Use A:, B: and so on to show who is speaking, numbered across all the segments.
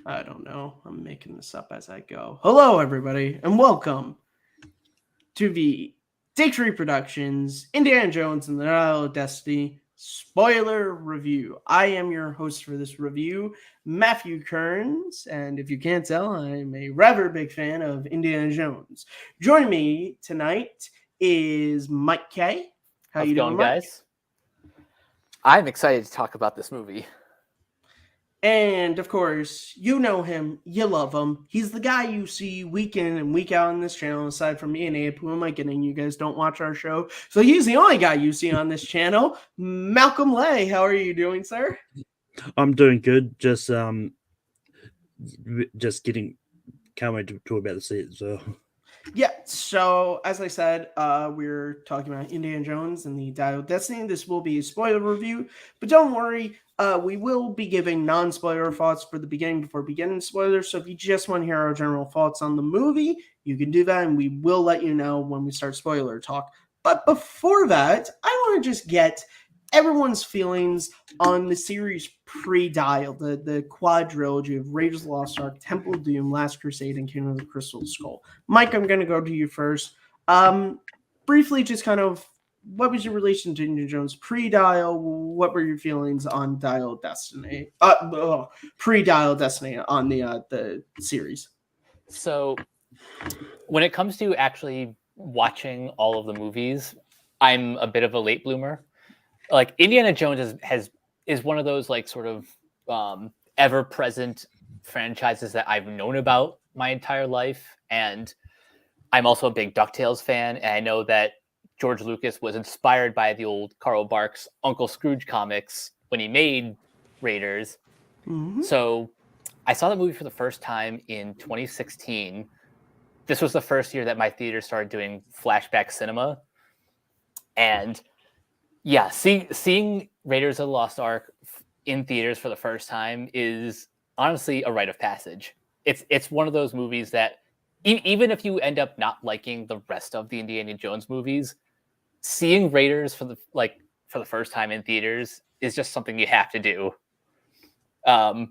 A: I don't know. I'm making this up as I go. Hello, everybody, and welcome to the Take 3 Productions Indiana Jones and the Dial of Destiny spoiler review. I am your host for this review, Matthew Kearns, and if you can't tell, I'm a rather big fan of Indiana Jones. Joining me tonight is Mike Kaye. How
B: How's
A: you
B: it
A: doing,
B: going,
A: Mike?
B: guys? I'm excited to talk about this movie.
A: And of course, you know him, you love him. He's the guy you see week in and week out on this channel, aside from me and Abe. Who am I kidding? You guys don't watch our show. So he's the only guy you see on this channel. Malcolm Lay, how are you doing, sir?
C: I'm doing good. Just getting can't wait to talk about the set. So
A: Yeah, so as I said, we're talking about Indiana Jones and the Dial of Destiny. This will be a spoiler review, but don't worry, we will be giving non-spoiler thoughts for the beginning before beginning spoilers. So if you just want to hear our general thoughts on the movie, you can do that, and we will let you know when we start spoiler talk. But before that, I want to just get everyone's feelings on the series pre-Dial, the quadrilogy of Raiders of the Lost Ark, Temple of Doom, Last Crusade, and Kingdom of the Crystal Skull. Mike, I'm going to go to you first. Briefly, just kind of, what was your relation to Indiana Jones pre-Dial? What were your feelings on Dial of Destiny? Pre-Dial Destiny on the series.
B: So, when it comes to actually watching all of the movies, I'm a bit of a late bloomer. Like Indiana Jones is one of those like sort of ever-present franchises that I've known about my entire life, and I'm also a big DuckTales fan, and I know that George Lucas was inspired by the old Carl Barks Uncle Scrooge comics when he made Raiders.
A: Mm-hmm.
B: So I saw the movie for the first time in 2016. This was the first year that my theater started doing flashback cinema. And yeah, seeing Raiders of the Lost Ark in theaters for the first time is honestly a rite of passage. It's one of those movies that even if you end up not liking the rest of the Indiana Jones movies, seeing Raiders for the first time in theaters is just something you have to do. And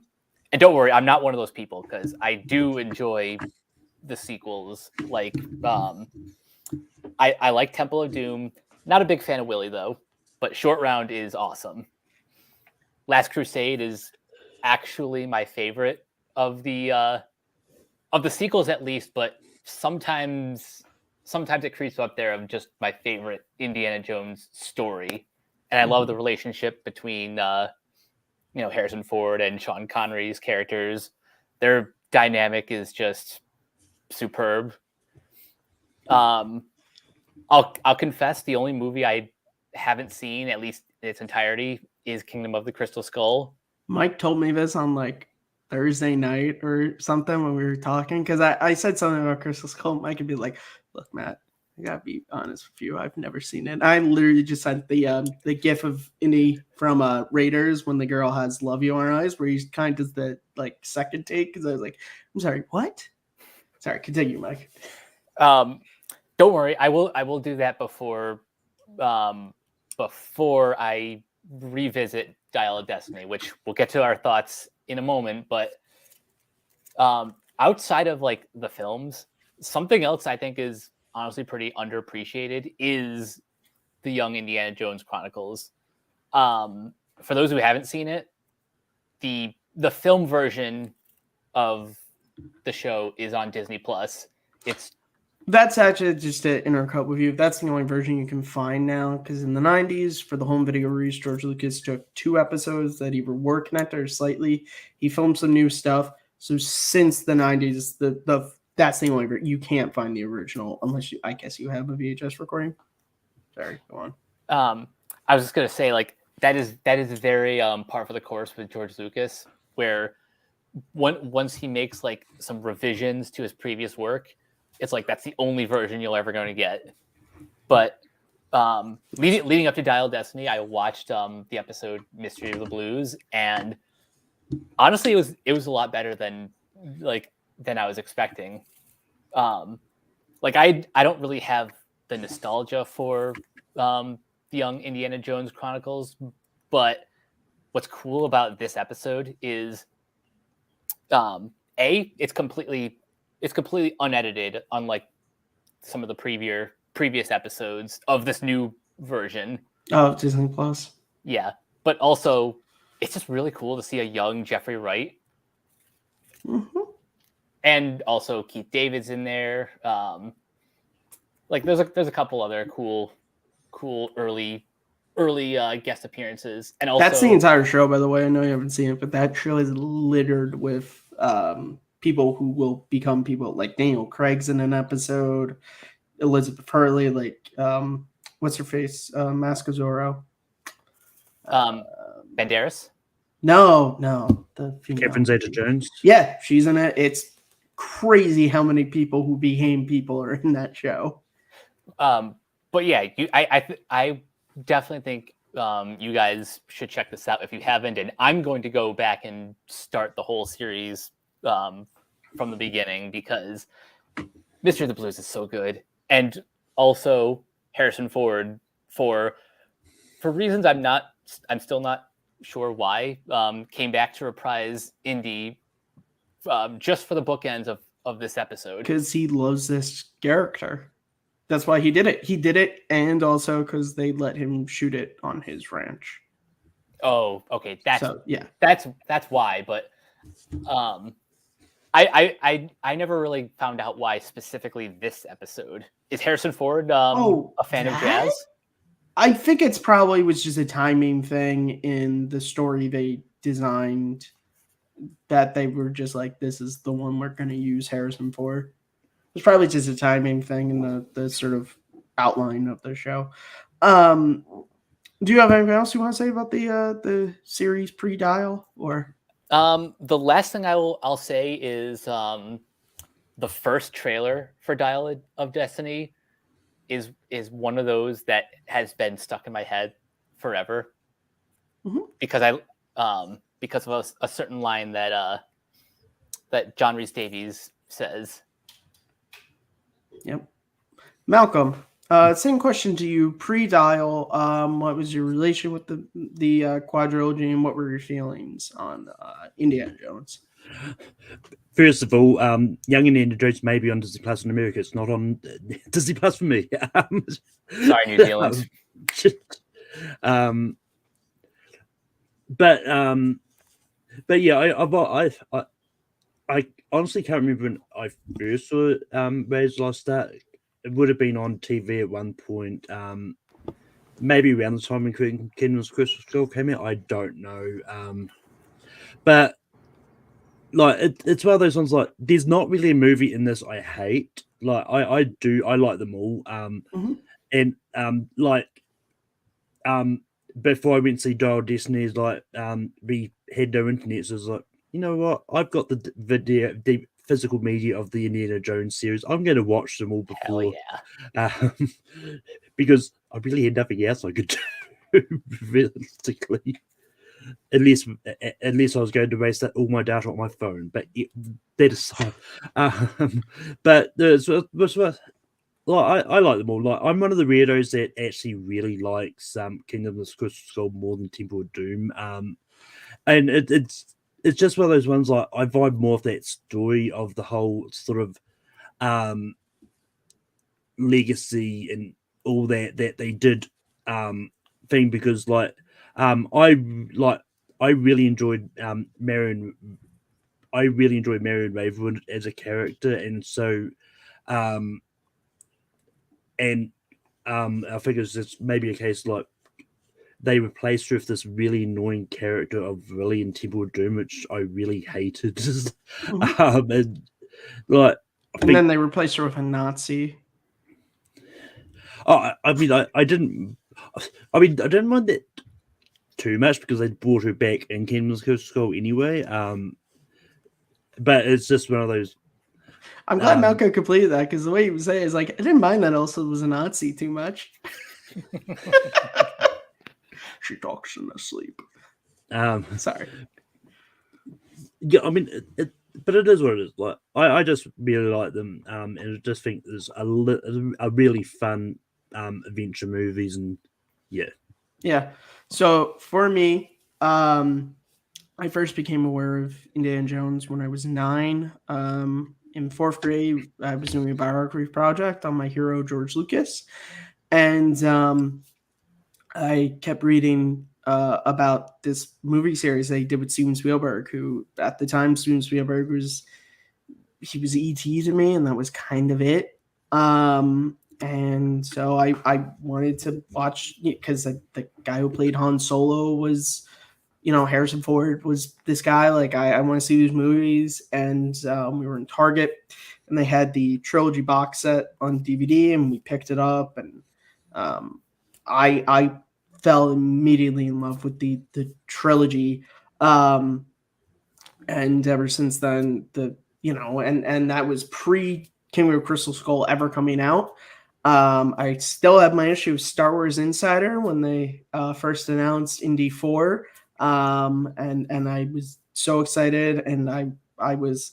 B: don't worry, I'm not one of those people because I do enjoy the sequels. Like I like Temple of Doom. Not a big fan of Willie though, but Short Round is awesome. Last Crusade is actually my favorite of the sequels at least, but sometimes it creeps up there of just my favorite Indiana Jones story. And I love the relationship between Harrison Ford and Sean Connery's characters. Their dynamic is just superb. I'll confess the only movie I haven't seen, at least in its entirety, is Kingdom of the Crystal Skull.
A: Mike told me this on like Thursday night or something when we were talking, because I said something about Crystal Skull. Mike could be like, "Look, Matt, I gotta be honest with you. I've never seen it. I literally just sent the gif of Indy from Raiders when the girl has "Love You" on her eyes, where he kind of does the like second take. Because I was like, I'm sorry, what? Sorry, continue, Mike.
B: Don't worry, I will do that before I revisit Dial of Destiny, which we'll get to our thoughts in a moment. But outside of like the films, something else I think is honestly pretty underappreciated is the Young Indiana Jones Chronicles. For those who haven't seen it, the film version of the show is on Disney Plus.
A: That's actually just to intercut with you. That's the only version you can find now, because in the 90s, for the home video release, George Lucas took 2 episodes that either were connected or slightly. He filmed some new stuff. So since the 90s, that's the only you can't find the original unless I guess you have a VHS recording. Sorry, go on.
B: I was just gonna say, like, that is very par for the course with George Lucas, where once he makes like some revisions to his previous work, it's like that's the only version you're ever going to get. But leading up to Dial of Destiny, I watched the episode Mystery of the Blues, and honestly, it was a lot better than I was expecting. Like I don't really have the nostalgia for the Young Indiana Jones Chronicles, but what's cool about this episode is it's completely unedited, unlike some of the previous episodes of this new version.
A: Oh, Disney Plus.
B: Yeah, but also it's just really cool to see a young Jeffrey Wright, and also Keith David's in there. Like there's a couple other cool early guest appearances, and also
A: That's the entire show, by the way. I know you haven't seen it, but that show is littered with people who will become people. Like Daniel Craig's in an episode, Elizabeth Hurley, like what's her face, Mask of Zorro.
B: Banderas.
A: No, the female.
C: Catherine Zeta-Jones.
A: Yeah, she's in it. It's crazy how many people who became people are in that show.
B: But yeah, I definitely think you guys should check this out if you haven't. And I'm going to go back and start the whole series from the beginning because Mystery of the Blues is so good, and also Harrison Ford for reasons I'm still not sure why came back to reprise Indy just for the bookends of this episode
A: because he loves this character. That's why he did it. He did it, and also because they let him shoot it on his ranch.
B: Oh, okay. That's why. But I never really found out why specifically this episode. Is Harrison Ford a fan of jazz?
A: I think it's probably was just a timing thing in the story they designed that they were just like, this is the one we're going to use Harrison for. It's probably just a timing thing in the sort of outline of the show. Do you have anything else you want to say about the series pre-Dial? Or
B: the last thing I'll say is the first trailer for Dial of Destiny is one of those that has been stuck in my head forever because of a certain line that John Rhys Davies says.
A: Yep. Malcolm, same question to you. Pre-Dial, what was your relation with the quadrilogy, and what were your feelings on Indiana Jones?
C: First of all, Young Indiana Jones may be on Disney Plus in America. It's not on Disney Plus for me.
B: Sorry, New Zealand.
C: But yeah, I honestly can't remember when I first saw Raiders Lost Start. It would have been on TV at one point, maybe around the time when Kingdom's Crystal Skull came out. I don't know, but like it's one of those ones. Like, there's not really a movie in this I hate. Like, I like them all. And before I went to see Dial Destiny, is like we had no internet, so it's like, you know what? I've got the physical media of the Indiana Jones series. I'm going to watch them all before, because I really had nothing else I could do realistically. Unless I was going to waste all my data on my phone. But that aside, but I like them all. Like, I'm one of the weirdos that actually really likes Kingdom of the Crystal Skull more than Temple of Doom. And it's just one of those ones, like, I vibe more of that story of the whole sort of legacy and all that they did thing, because like I really enjoyed Marion. I really enjoyed Marion Ravenwood as a character, and so I think it's just maybe a case like they replaced her with this really annoying character of Lily in Temple of Doom, which I really hated. And
A: then they replaced her with a Nazi.
C: I didn't mind that too much because they brought her back in Kingdom's Crystal Skull anyway. But it's just one of those.
A: I'm glad Malcolm completed that, because the way he was saying is like, I didn't mind that also was a Nazi too much. She talks in her sleep. Sorry.
C: Yeah, I mean, but it is what it is. Like, I just really like them, and I just think there's a really fun adventure movies, and yeah.
A: So for me, I first became aware of Indiana Jones when I was 9. In 4th grade, I was doing a biography project on my hero, George Lucas. And I kept reading about this movie series they did with Steven Spielberg, who at the time, Steven Spielberg was ET to me, and that was kind of it. And so I wanted to watch, because the guy who played Han Solo was, Harrison Ford was this guy. Like, I want to see these movies. And we were in Target, and they had the trilogy box set on DVD, and we picked it up. And I fell immediately in love with the trilogy. And ever since then, and that was pre King of Crystal Skull ever coming out. I still have my issue with Star Wars Insider when they first announced Indy 4. And I was so excited, and I was,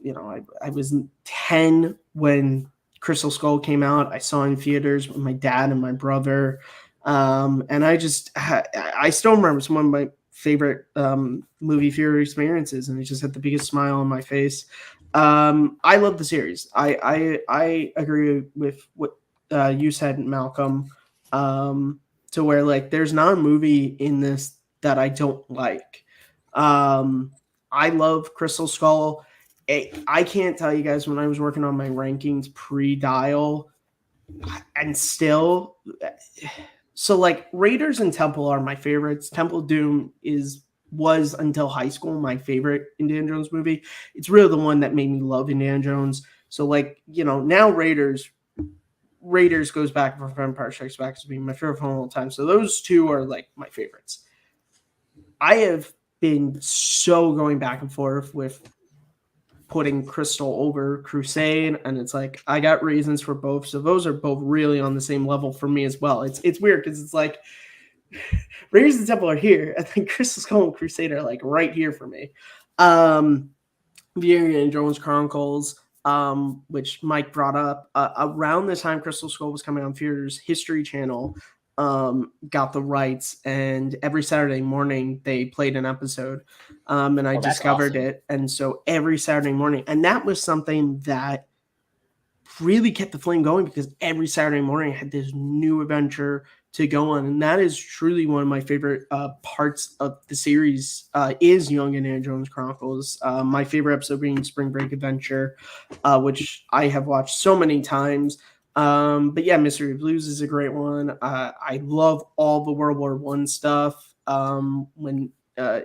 A: I was 10 when Crystal Skull came out. I saw it in theaters with my dad and my brother. And I still remember some of my favorite movie theater experiences, and it just had the biggest smile on my face. I love the series. I agree with what you said, Malcolm, to where, like, there's not a movie in this that I don't like. I love Crystal Skull. I can't tell you guys, when I was working on my rankings pre-Dial, and still, so like Raiders and Temple are my favorites. Temple of Doom was until high school my favorite Indiana Jones movie. It's really the one that made me love Indiana Jones. So, like, now Raiders goes back for Empire Strikes Back as being my favorite film of all time. So those two are like my favorites. I have been so going back and forth with putting Crystal over Crusade, and it's like I got reasons for both. So those are both really on the same level for me as well. It's weird because it's like Raiders and Temple are here, and then Crystal Skull and Crusade are like right here for me. The Indiana Jones Chronicles, which Mike brought up, around the time Crystal Skull was coming on theaters, History Channel got the rights, and every Saturday morning they played an episode, and I discovered
B: awesome.
A: it. And so every Saturday morning, and that was something that really kept the flame going, because every Saturday morning I had this new adventure to go on, and that is truly one of my favorite parts of the series, is Young Indiana Jones Chronicles. My favorite episode being Spring Break Adventure, which I have watched so many times. But yeah, Mystery of Blues is a great one. I love all the World War I stuff. When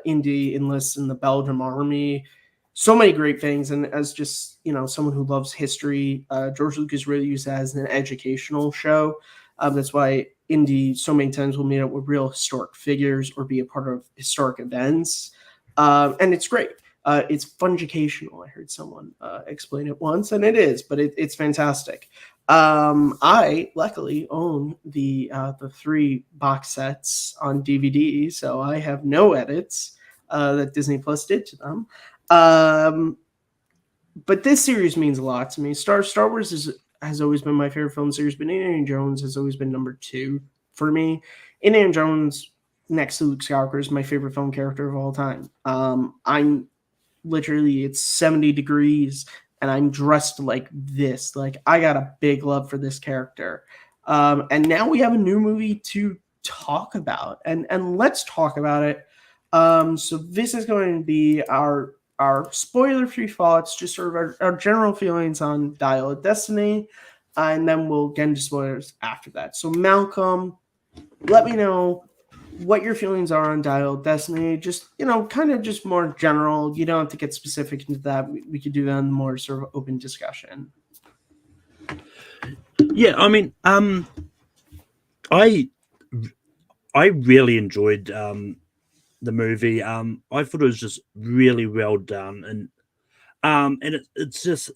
A: Indy enlists in the Belgium army, so many great things. And as just, someone who loves history, George Lucas really used that as an educational show. That's why Indy so many times will meet up with real historic figures or be a part of historic events. And it's great. It's fungicational. I heard someone explain it once, and it is, but it's fantastic. I luckily own the 3 box sets on DVD, so I have no edits that Disney Plus did to them. But this series means a lot to me. Star Wars has always been my favorite film series, but Indiana Jones has always been number 2 for me. Indiana Jones, next to Luke Skywalker, is my favorite film character of all time. I'm literally, it's 70 degrees, and I'm dressed like this. Like, I got a big love for this character. And now we have a new movie to talk about, and let's talk about it. So this is going to be our spoiler-free thoughts, just sort of our general feelings on Dial of Destiny, and then we'll get into spoilers after that. So Malcolm, let me know what your feelings are on Dial of Destiny. Just, kind of just more general. You don't have to get specific into that. We could do that in more sort of open discussion.
C: Yeah, I mean, I really enjoyed the movie. I thought it was just really well done, and it's just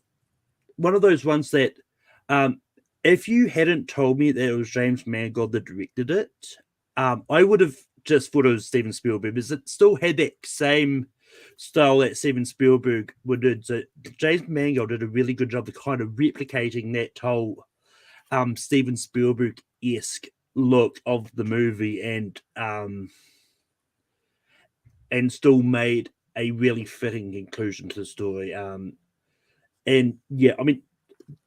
C: one of those ones that, if you hadn't told me that it was James Mangold that directed it, I would have just thought it was Steven Spielberg, because it still had that same style that Steven Spielberg would do. So James Mangold did a really good job of kind of replicating that whole Steven Spielberg-esque look of the movie, and and still made a really fitting conclusion to the story. And yeah, I mean,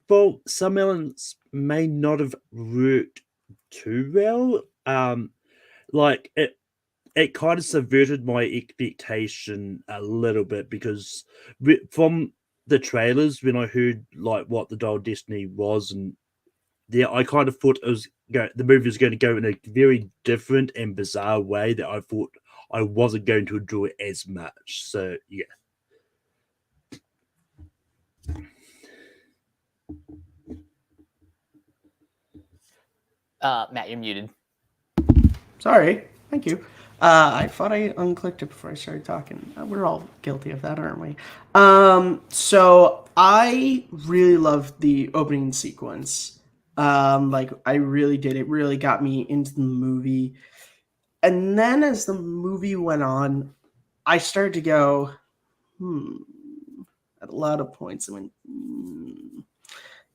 C: well, some elements may not have worked too well. Like it kind of subverted my expectation a little bit because from the trailers, when I heard like what the Dial of Destiny was, and yeah, I kind of thought the movie was going to go in a very different and bizarre way that I thought I wasn't going to enjoy as much. So yeah.
B: Matt, you're muted.
A: Sorry. Thank you. I thought I unclicked it before I started talking. We're all guilty of that, aren't we? So I really loved the opening sequence. Like I really did. It really got me into the movie. And then as the movie went on, I started to go, at a lot of points. I went, And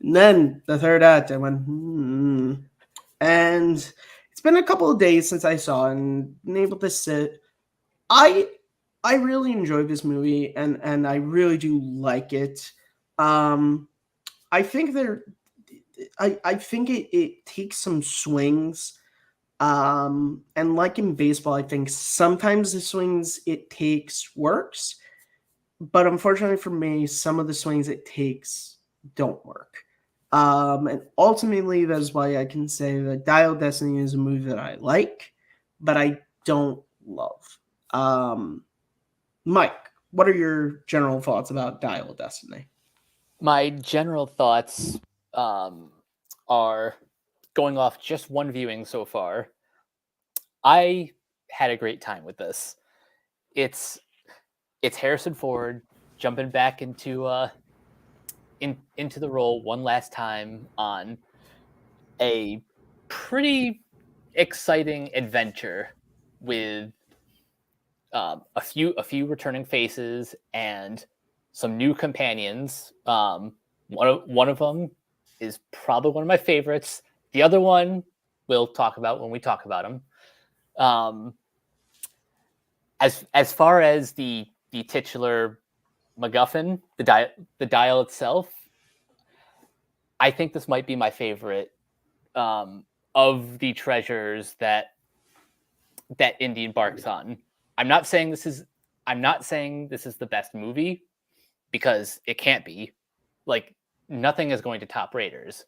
A: then the third act, I went, And it's been a couple of days since I saw it and been able to sit. I really enjoyed this movie and I really do like it. I think I think it takes some swings. And like in baseball, I think sometimes the swings it takes works, but unfortunately for me, some of the swings it takes don't work. And ultimately, that's why I can say that Dial of Destiny is a movie that I like, but I don't love. Mike, what are your general thoughts about Dial of Destiny?
B: My general thoughts are going off just one viewing so far. I had a great time with this. It's Harrison Ford jumping back into the role one last time on a pretty exciting adventure with a few returning faces and some new companions. One of them is probably one of my favorites. The other one we'll talk about when we talk about him. As far as the titular MacGuffin, the dial itself, I think this might be my favorite of the treasures that Indy embarks on. I'm not saying this is the best movie because it can't be. Like nothing is going to top Raiders,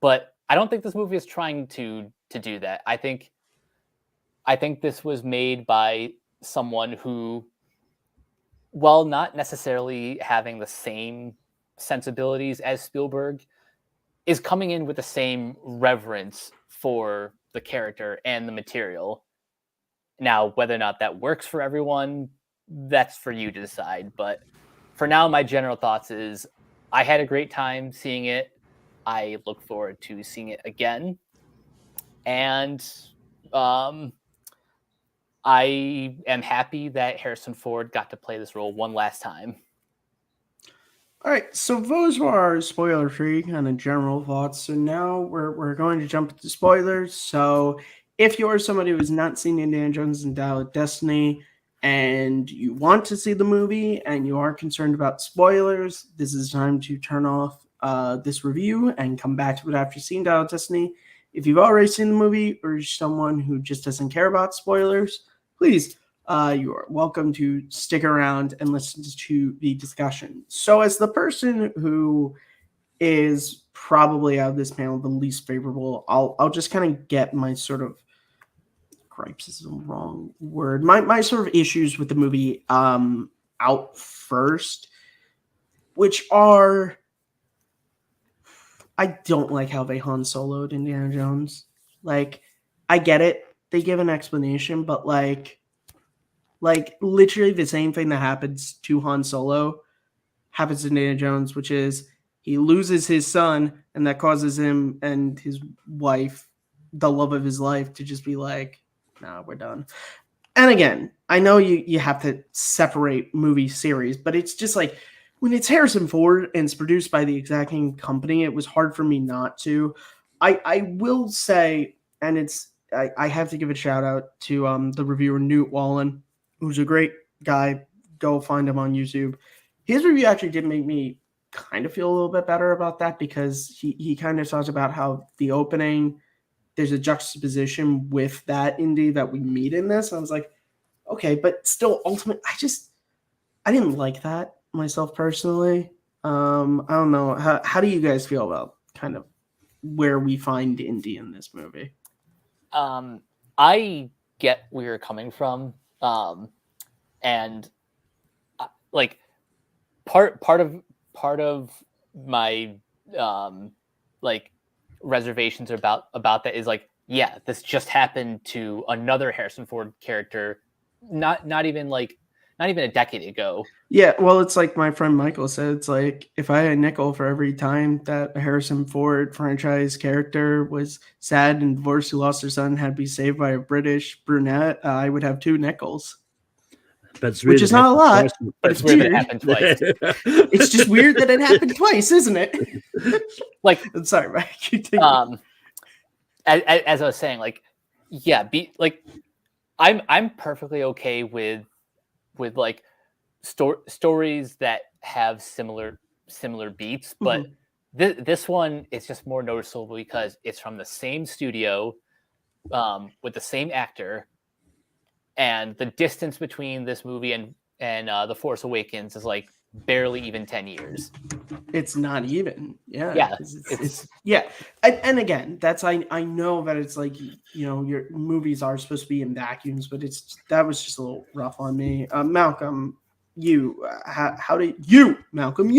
B: but I don't think this movie is trying to do that. I think this was made by someone who, while not necessarily having the same sensibilities as Spielberg, is coming in with the same reverence for the character and the material. Now, whether or not that works for everyone, that's for you to decide. But for now, my general thoughts is I had a great time seeing it. I look forward to seeing it again. And I am happy that Harrison Ford got to play this role one last time.
A: All right, so those were our spoiler-free kind of general thoughts. So now we're going to jump into spoilers. So if you are somebody who has not seen Indiana Jones and Dial of Destiny and you want to see the movie and you are concerned about spoilers, this is time to turn off this review and come back to it after seeing Dial of Destiny. If you've already seen the movie or you're someone who just doesn't care about spoilers, please, you are welcome to stick around and listen to the discussion. So as the person who is probably out of this panel the least favorable, I'll just kind of get my sort of gripes is the wrong word. My sort of issues with the movie out first, which are I don't like how they Han Solo'd Indiana Jones. Like, I get it. They give an explanation, but like literally the same thing that happens to Han Solo happens to Indiana Jones, which is he loses his son, and that causes him and his wife, the love of his life, to just be like, nah, we're done. And again, I know you have to separate movie series, but it's just like when it's Harrison Ford and it's produced by the exact same company, it was hard for me not to. I will say, and I have to give a shout out to the reviewer Newt Wallen, who's a great guy. Go find him on YouTube. His review actually did make me kind of feel a little bit better about that because he kind of talks about how the opening, there's a juxtaposition with that indie that we meet in this. I was like, okay, but still, ultimately, I didn't like that myself personally. I don't know. How do you guys feel about kind of where we find indie in this movie?
B: I get where you're coming from, and like part of my like reservations about that is like, yeah, this just happened to another Harrison Ford character, not even a decade ago.
A: Yeah, well, it's like my friend Michael said. It's like if I had a nickel for every time that a Harrison Ford franchise character was sad and divorced who lost their son had to be saved by a British brunette, I would have 2 nickels.
C: But it's
A: Which is not a lot,
B: but it's weird that it happened twice.
A: It's just weird that it happened twice, isn't it?
B: Like,
A: I'm sorry, Mike. Continue.
B: As I was saying, like, yeah, I'm perfectly okay with like stories that have similar beats, but this one is just more noticeable because it's from the same studio, with the same actor, and the distance between this movie and The Force Awakens is like barely even 10 years.
A: It's not even. Yeah.
B: Yeah.
A: It's yeah. And again, I know that it's like, your movies are supposed to be in vacuums, but that was just a little rough on me. Malcolm, how did you, Malcolm,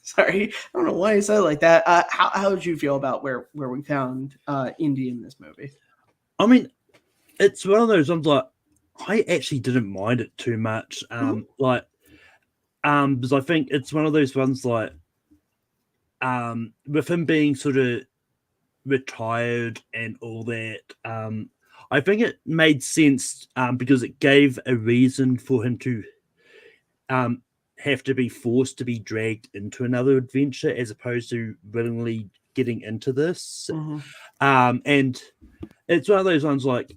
A: sorry, I don't know why I said it like that. How did you feel about where we found indie in this movie?
C: I mean, it's one of those ones like I actually didn't mind it too much. Because I think it's one of those ones like with him being sort of retired and all that, I think it made sense because it gave a reason for him to have to be forced to be dragged into another adventure as opposed to willingly getting into this. And it's one of those ones like,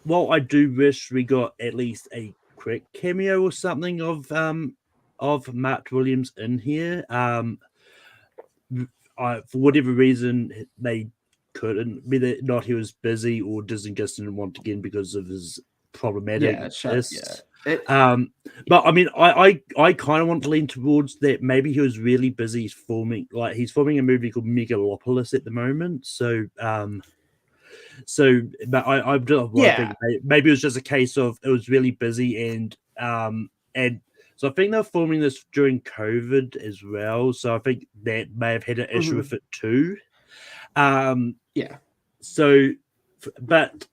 C: while I do wish we got at least a quick cameo or something of Matt Williams in here, for whatever reason they couldn't, whether not he was busy or Disney just didn't want to get in because of his problematic but I mean, I kind of want to lean towards that. Maybe he was really busy filming a movie called Megalopolis at the moment. So but I think maybe it was just a case of it was really busy and so I think they're filming this during COVID as well. So I think that may have had an issue with it too. So, but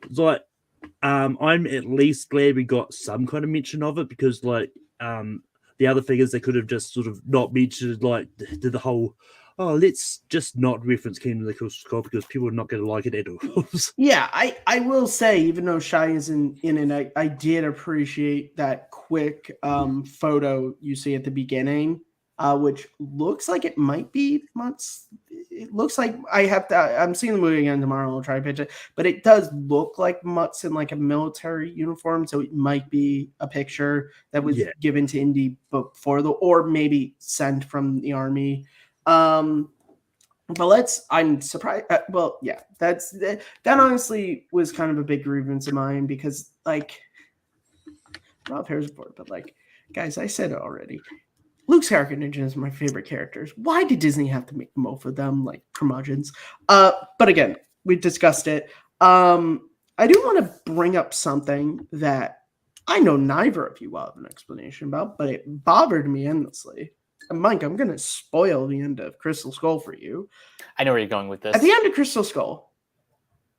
C: it's like, I'm at least glad we got some kind of mention of it because, like, the other figures they could have just sort of not mentioned, like, did the whole, let's just not reference Kingdom of the Crystal Skull because people are not going to like it at all.
A: Yeah, I will say, even though Shai isn't in it, I did appreciate that quick photo you see at the beginning, which looks like it might be months. It looks like I'm seeing the movie again tomorrow. I'll try to pitch it, but it does look like Mutt's in like a military uniform, so it might be a picture that was given to Indy before or maybe sent from the army. But I'm surprised. That honestly was kind of a big grievance of mine because, like, Rob Harrison Ford, but like, guys, I said it already. Luke Skywalker is my favorite characters. Why did Disney have to make both of them like curmudgeons? But again, we discussed it. I do want to bring up something that I know neither of you will have an explanation about, but it bothered me endlessly. And Mike, I'm going to spoil the end of Crystal Skull for you.
B: I know where you're going with this.
A: At the end of Crystal Skull,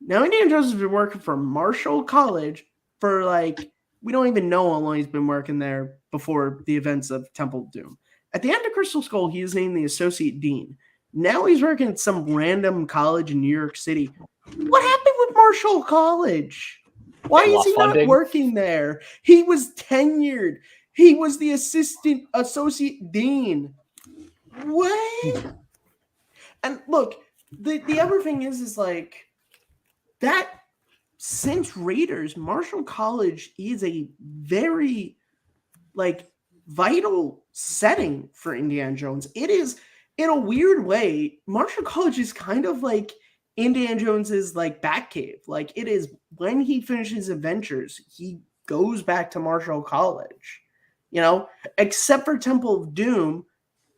A: now Indiana Jones has been working for Marshall College for like, we don't even know how long he's been working there before the events of Temple of Doom. At the end of Crystal Skull, he is named the associate dean. Now he's working at some random college in New York City. What happened with Marshall College? Why is he not working there? He was tenured. He was the associate dean. What? And look, the other thing is like that since Raiders, Marshall College is a very like vital setting for Indiana Jones. It is, in a weird way, Marshall College is kind of like Indiana Jones's like Batcave. Like it is, when he finishes adventures, he goes back to Marshall College, except for Temple of Doom.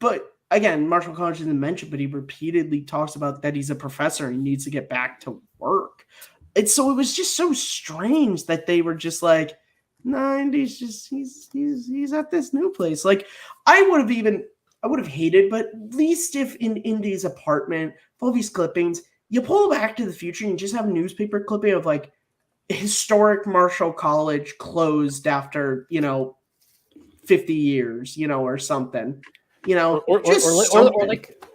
A: But again, Marshall College isn't mentioned, but he repeatedly talks about that he's a professor and he needs to get back to work. And so it was just so strange that they were just like, no, Indy's just he's at this new place. Like I would have hated, but at least if in Indy's apartment, all these clippings, you pull Back to the Future and you just have a newspaper clipping of like historic Marshall College closed after 50 years, or something,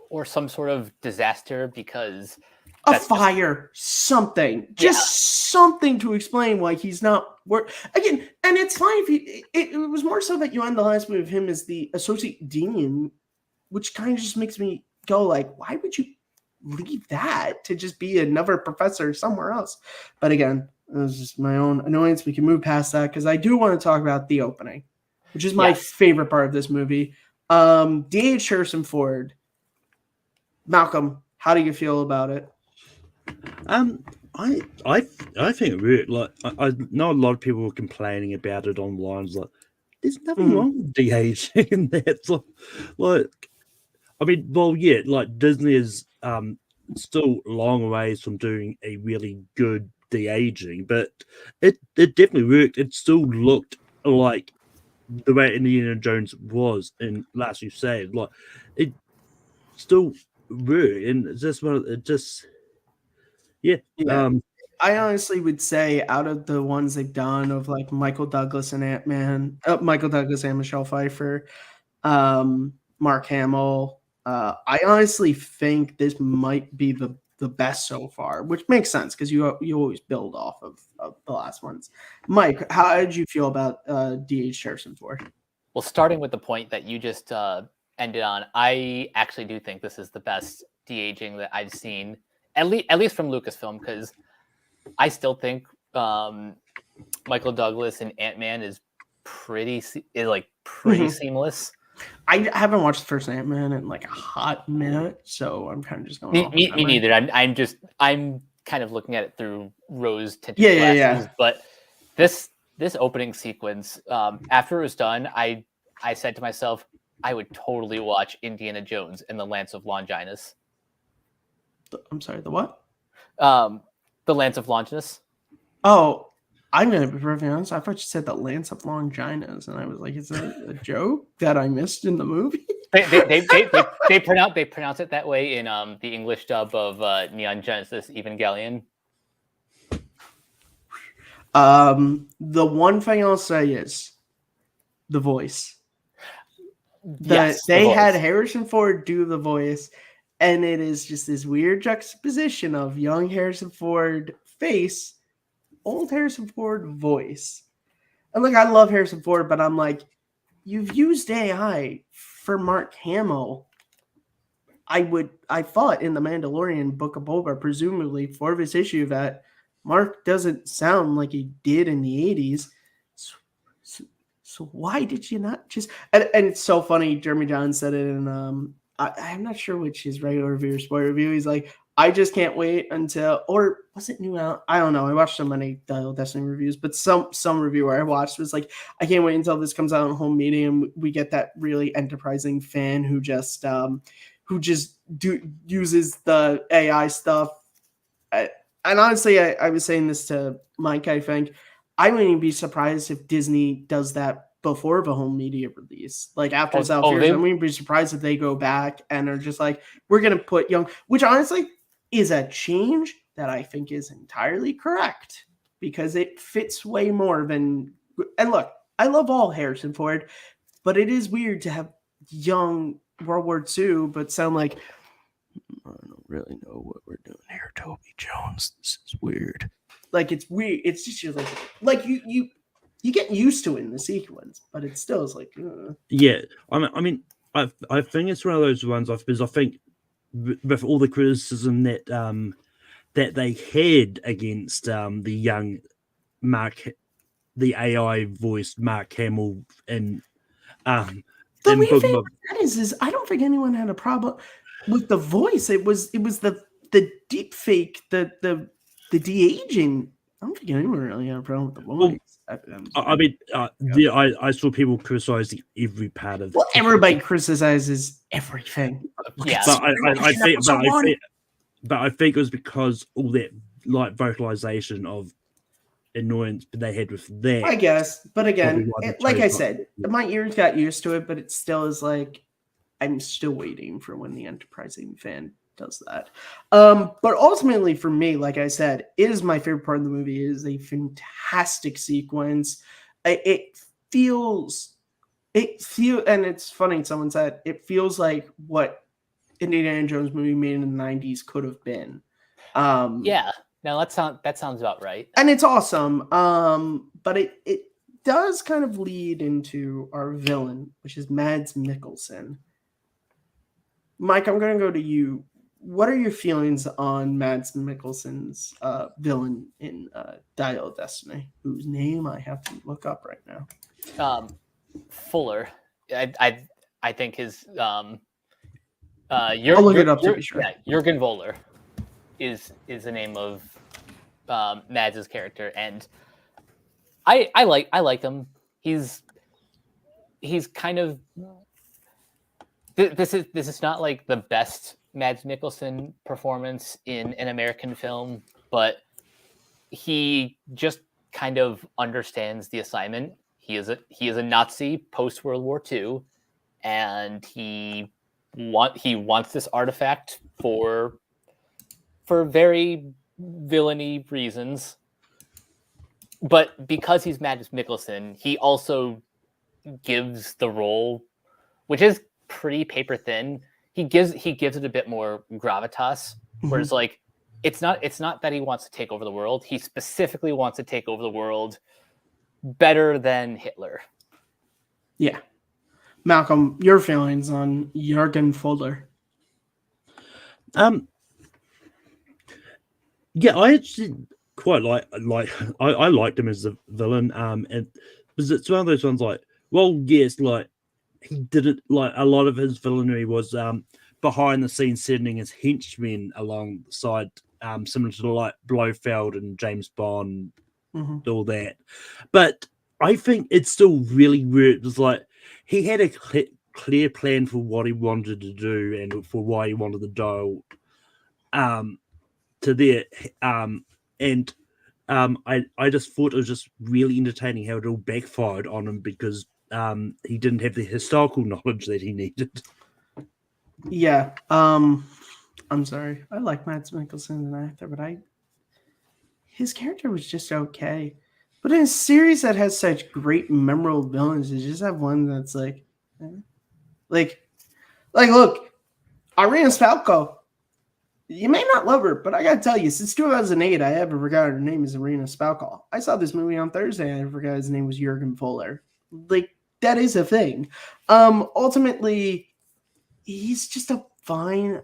B: or some sort of disaster because
A: a fire, something, just something to explain why he's not work again. And it's fine if it was more so that you end the last movie of him as the associate dean, which kind of just makes me go like, why would you leave that to just be another professor somewhere else? But again, it was just my own annoyance. We can move past that because I do want to talk about the opening, which is my favorite part of this movie. D.H. Harrison Ford. Malcolm, how do you feel about it?
C: I think it worked. Like I know a lot of people were complaining about it online. Like, there's nothing wrong with de-aging in that. Like, I mean, well, yeah, like Disney is still a long ways from doing a really good de-aging, but it definitely worked. It still looked like the way Indiana Jones was in Last Crusade. Like, it still worked, and it's just yeah.
A: I honestly would say out of the ones they've done of like Michael Douglas and Michael Douglas and Michelle Pfeiffer, Mark Hamill, I honestly think this might be the best so far, which makes sense because you always build off of the last ones. Mike, how did you feel about D.H. Harrison Ford?
B: Well, starting with the point that you just ended on, I actually do think this is the best de-aging that I've seen, at least from Lucasfilm, because I still think Michael Douglas and Ant-Man is pretty seamless.
A: I haven't watched the first Ant-Man in like a hot minute, so I'm kind of just going.
B: Me neither. I'm kind of looking at it through rose-tinted glasses. Yeah. But this opening sequence, after it was done, I said to myself, I would totally watch Indiana Jones and the Lance of Longinus.
A: I'm sorry, the what?
B: The Lance of Longinus.
A: Oh, I'm going to be perfectly honest. I thought you said the Lance of Longinus, and I was like, is that a joke that I missed in the movie?
B: they pronounce it that way in the English dub of Neon Genesis Evangelion.
A: The one thing I'll say is the voice. They had Harrison Ford do the voice, and it is just this weird juxtaposition of young Harrison Ford face, old Harrison Ford voice. And like, I love Harrison Ford, but I'm like, you've used AI for Mark Hamill. I thought in The Mandalorian Book of Boba, presumably for this issue, that Mark doesn't sound like he did in the 80s. So why did you not just... And it's so funny, Jeremy Johns said it in... I'm not sure which his regular review or spoiler review. He's like, I just can't wait until... Or was it New Out? I don't know. I watched so many Dial Destiny reviews, but some reviewer I watched was like, I can't wait until this comes out on home media and we get that really enterprising fan who just uses the AI stuff. And honestly, I was saying this to Mike, I think. I wouldn't even be surprised if Disney does that before the home media release. Like after South Fears, I wouldn't be surprised if they go back and are just like, we're going to put young, which honestly is a change that I think is entirely correct because it fits way more than, and look, I love all Harrison Ford, but it is weird to have young World War II, but sound like, I don't really know what we're doing here, Toby Jones. This is weird. Like, it's weird. It's just like you get used to it in the sequence, but it still is like,
C: yeah. I mean, I think it's one of those ones because I think with all the criticism that that they had against the young the AI voiced Mark Hamill in
A: The
C: in
A: weird
C: Book
A: thing
C: of
A: about that is I don't think anyone had a problem with the voice. It was the deep fake, the de-aging. I don't think anyone really had a problem with the voice.
C: I mean, I saw people criticizing every part of.
A: Well, everybody criticizes everything. Look
B: Yeah.
A: at
C: But I
A: Spider-Man
C: think,
A: episode one.
C: but I think it was because all that like vocalization of annoyance they had with that.
A: I guess, but again,
C: probably why they
A: like I
C: chose not
A: said,
C: to.
A: my ears got used to it, but it still is like I'm still waiting for when the enterprising fan does that. But ultimately, for me, like I said, it is my favorite part of the movie. It is a fantastic sequence. It feels, and it's funny. Someone said it feels like what Indiana Jones movie made in the '90s could have been.
B: Yeah. No, that sounds about right.
A: And it's awesome. But it does kind of lead into our villain, which is Mads Mikkelsen. Mike, I'm going to go to you. What are your feelings on Mads Mikkelsen's villain in Dial of Destiny, whose name I have to look up right now?
B: Fuller. I think his
A: I'll look it up to be sure.
B: Yeah, Jurgen Voller is the name of Mads' character, and I like him. He's kind of this is not like the best Mads Mikkelsen performance in an American film, but he just kind of understands the assignment. He is a Nazi post World War II, and he wants this artifact for very villainy reasons. But because he's Mads Mikkelsen, he also gives the role, which is pretty paper thin. He gives it a bit more gravitas, where it's like it's not that he wants to take over the world. He specifically wants to take over the world better than Hitler.
A: Yeah. Malcolm, your feelings on Jurgen Voller?
C: Yeah, I actually quite like I liked him as a villain. And because it's one of those ones like, well, yes, like he didn't like a lot of his villainy was behind the scenes sending his henchmen alongside, similar to like Blofeld and James Bond, all that. But I think it's still really weird. It was like he had a clear plan for what he wanted to do and for why he wanted the dial to there. And I just thought it was just really entertaining how it all backfired on him because he didn't have the historical knowledge that he needed.
A: Yeah. I'm sorry. I like Mads Mikkelsen as an actor, but his character was just okay. But in a series that has such great memorable villains, you just have one that's like look, Irina Spalko. You may not love her, but I gotta tell you, since 2008, I haven't forgotten her name is Irina Spalko. I saw this movie on Thursday, and I forgot his name was Jurgen Voller. Like, that is a thing. Ultimately, he's just a fine.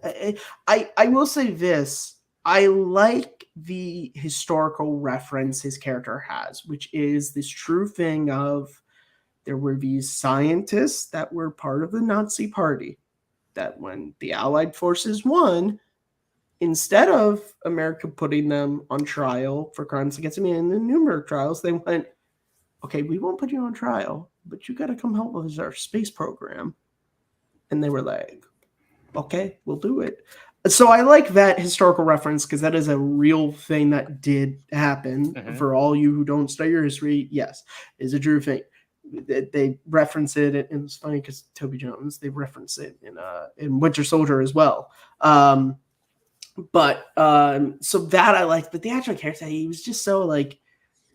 A: I will say this. I like the historical reference his character has, which is this true thing of there were these scientists that were part of the Nazi party that when the Allied forces won, instead of America putting them on trial for crimes against humanity in the Nuremberg trials, they went, okay, we won't put you on trial, but you got to come help us with our space program. And they were like, okay, we'll do it. So I like that historical reference because that is a real thing that did happen. For all you who don't study your history, yes, is a true thing. They reference it, and it's funny because Toby Jones, they reference it in Winter Soldier as well. So that I liked, but the actual character, he was just so like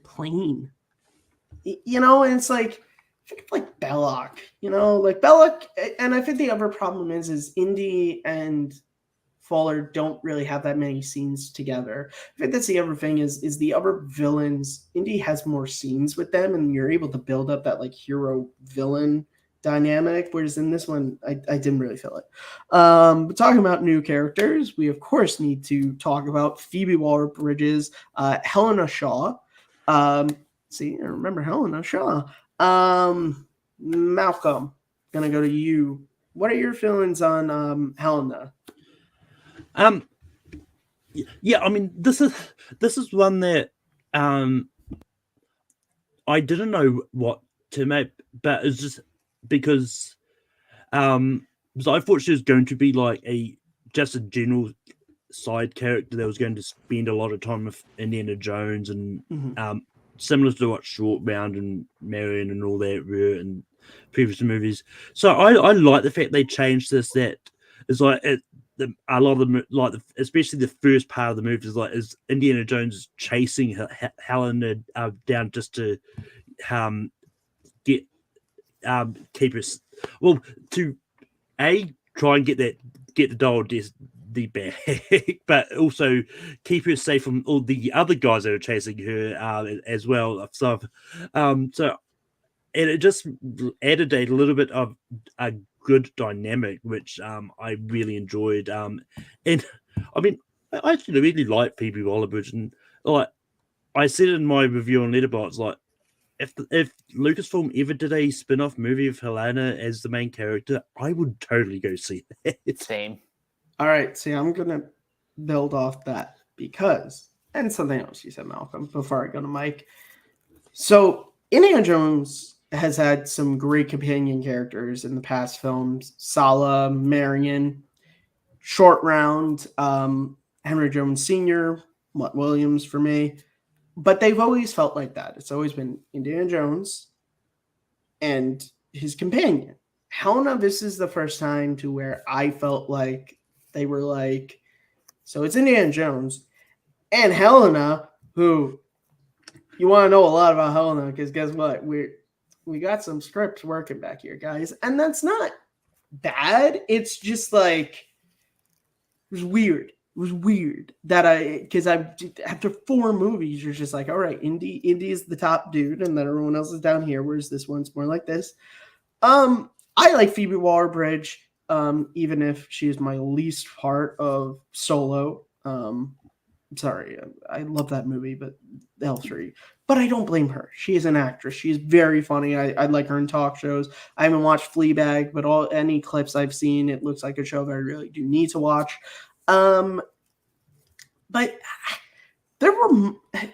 A: plain, and it's like Belloc, like Belloc, and I think the other problem is Indy and Fuller don't really have that many scenes together. I think that's the other thing is the other villains, Indy has more scenes with them, and you're able to build up that like hero villain dynamic, whereas in this one, I didn't really feel it. But talking about new characters, we of course need to talk about Phoebe Waller-Bridge's Helena Shaw. See, I remember Helena Shaw. Malcolm, gonna go to you. What are your feelings on Helena?
C: Yeah, I mean, this is one that I didn't know what to make, but it's just because I thought she was going to be like just a general side character that was going to spend a lot of time with Indiana Jones and similar to what Short Round and Marion and all that were in previous movies. So I like the fact they changed this. That is like a lot of them, like especially the first part of the movie is Indiana Jones chasing Helena down just to get keep us to try and get the doll the bag, but also keep her safe from all the other guys that are chasing her as well. So and it just added a little bit of a good dynamic, which I really enjoyed. And I mean, I actually really like Phoebe Waller-Bridge, and like I said in my review on Letterboxd, like if Lucasfilm ever did a spin-off movie of Helena as the main character, I would totally go see that.
B: Same.
A: All right, see, I'm gonna build off that because, and something else you said, Malcolm, before I go to Mike. So Indiana Jones has had some great companion characters in the past films: Sala, Marion, Short Round, Henry Jones Sr., Mutt Williams for me. But they've always felt like that. It's always been Indiana Jones and his companion. Helena, this is the first time to where I felt like they were like, so it's Indiana Jones and Helena, who you want to know a lot about Helena because guess what? We got some scripts working back here, guys. And that's not bad. It's just like, it was weird. It was weird that after 4 movies, you're just like, all right, Indy is the top dude, and then everyone else is down here, whereas this one's more like this. I like Phoebe Waller-Bridge, even if she is my least part of Solo. Sorry, I love that movie, but L3. But I don't blame her. She is an actress. She is very funny. I like her in talk shows. I haven't watched Fleabag, but any clips I've seen, it looks like a show that I really do need to watch. But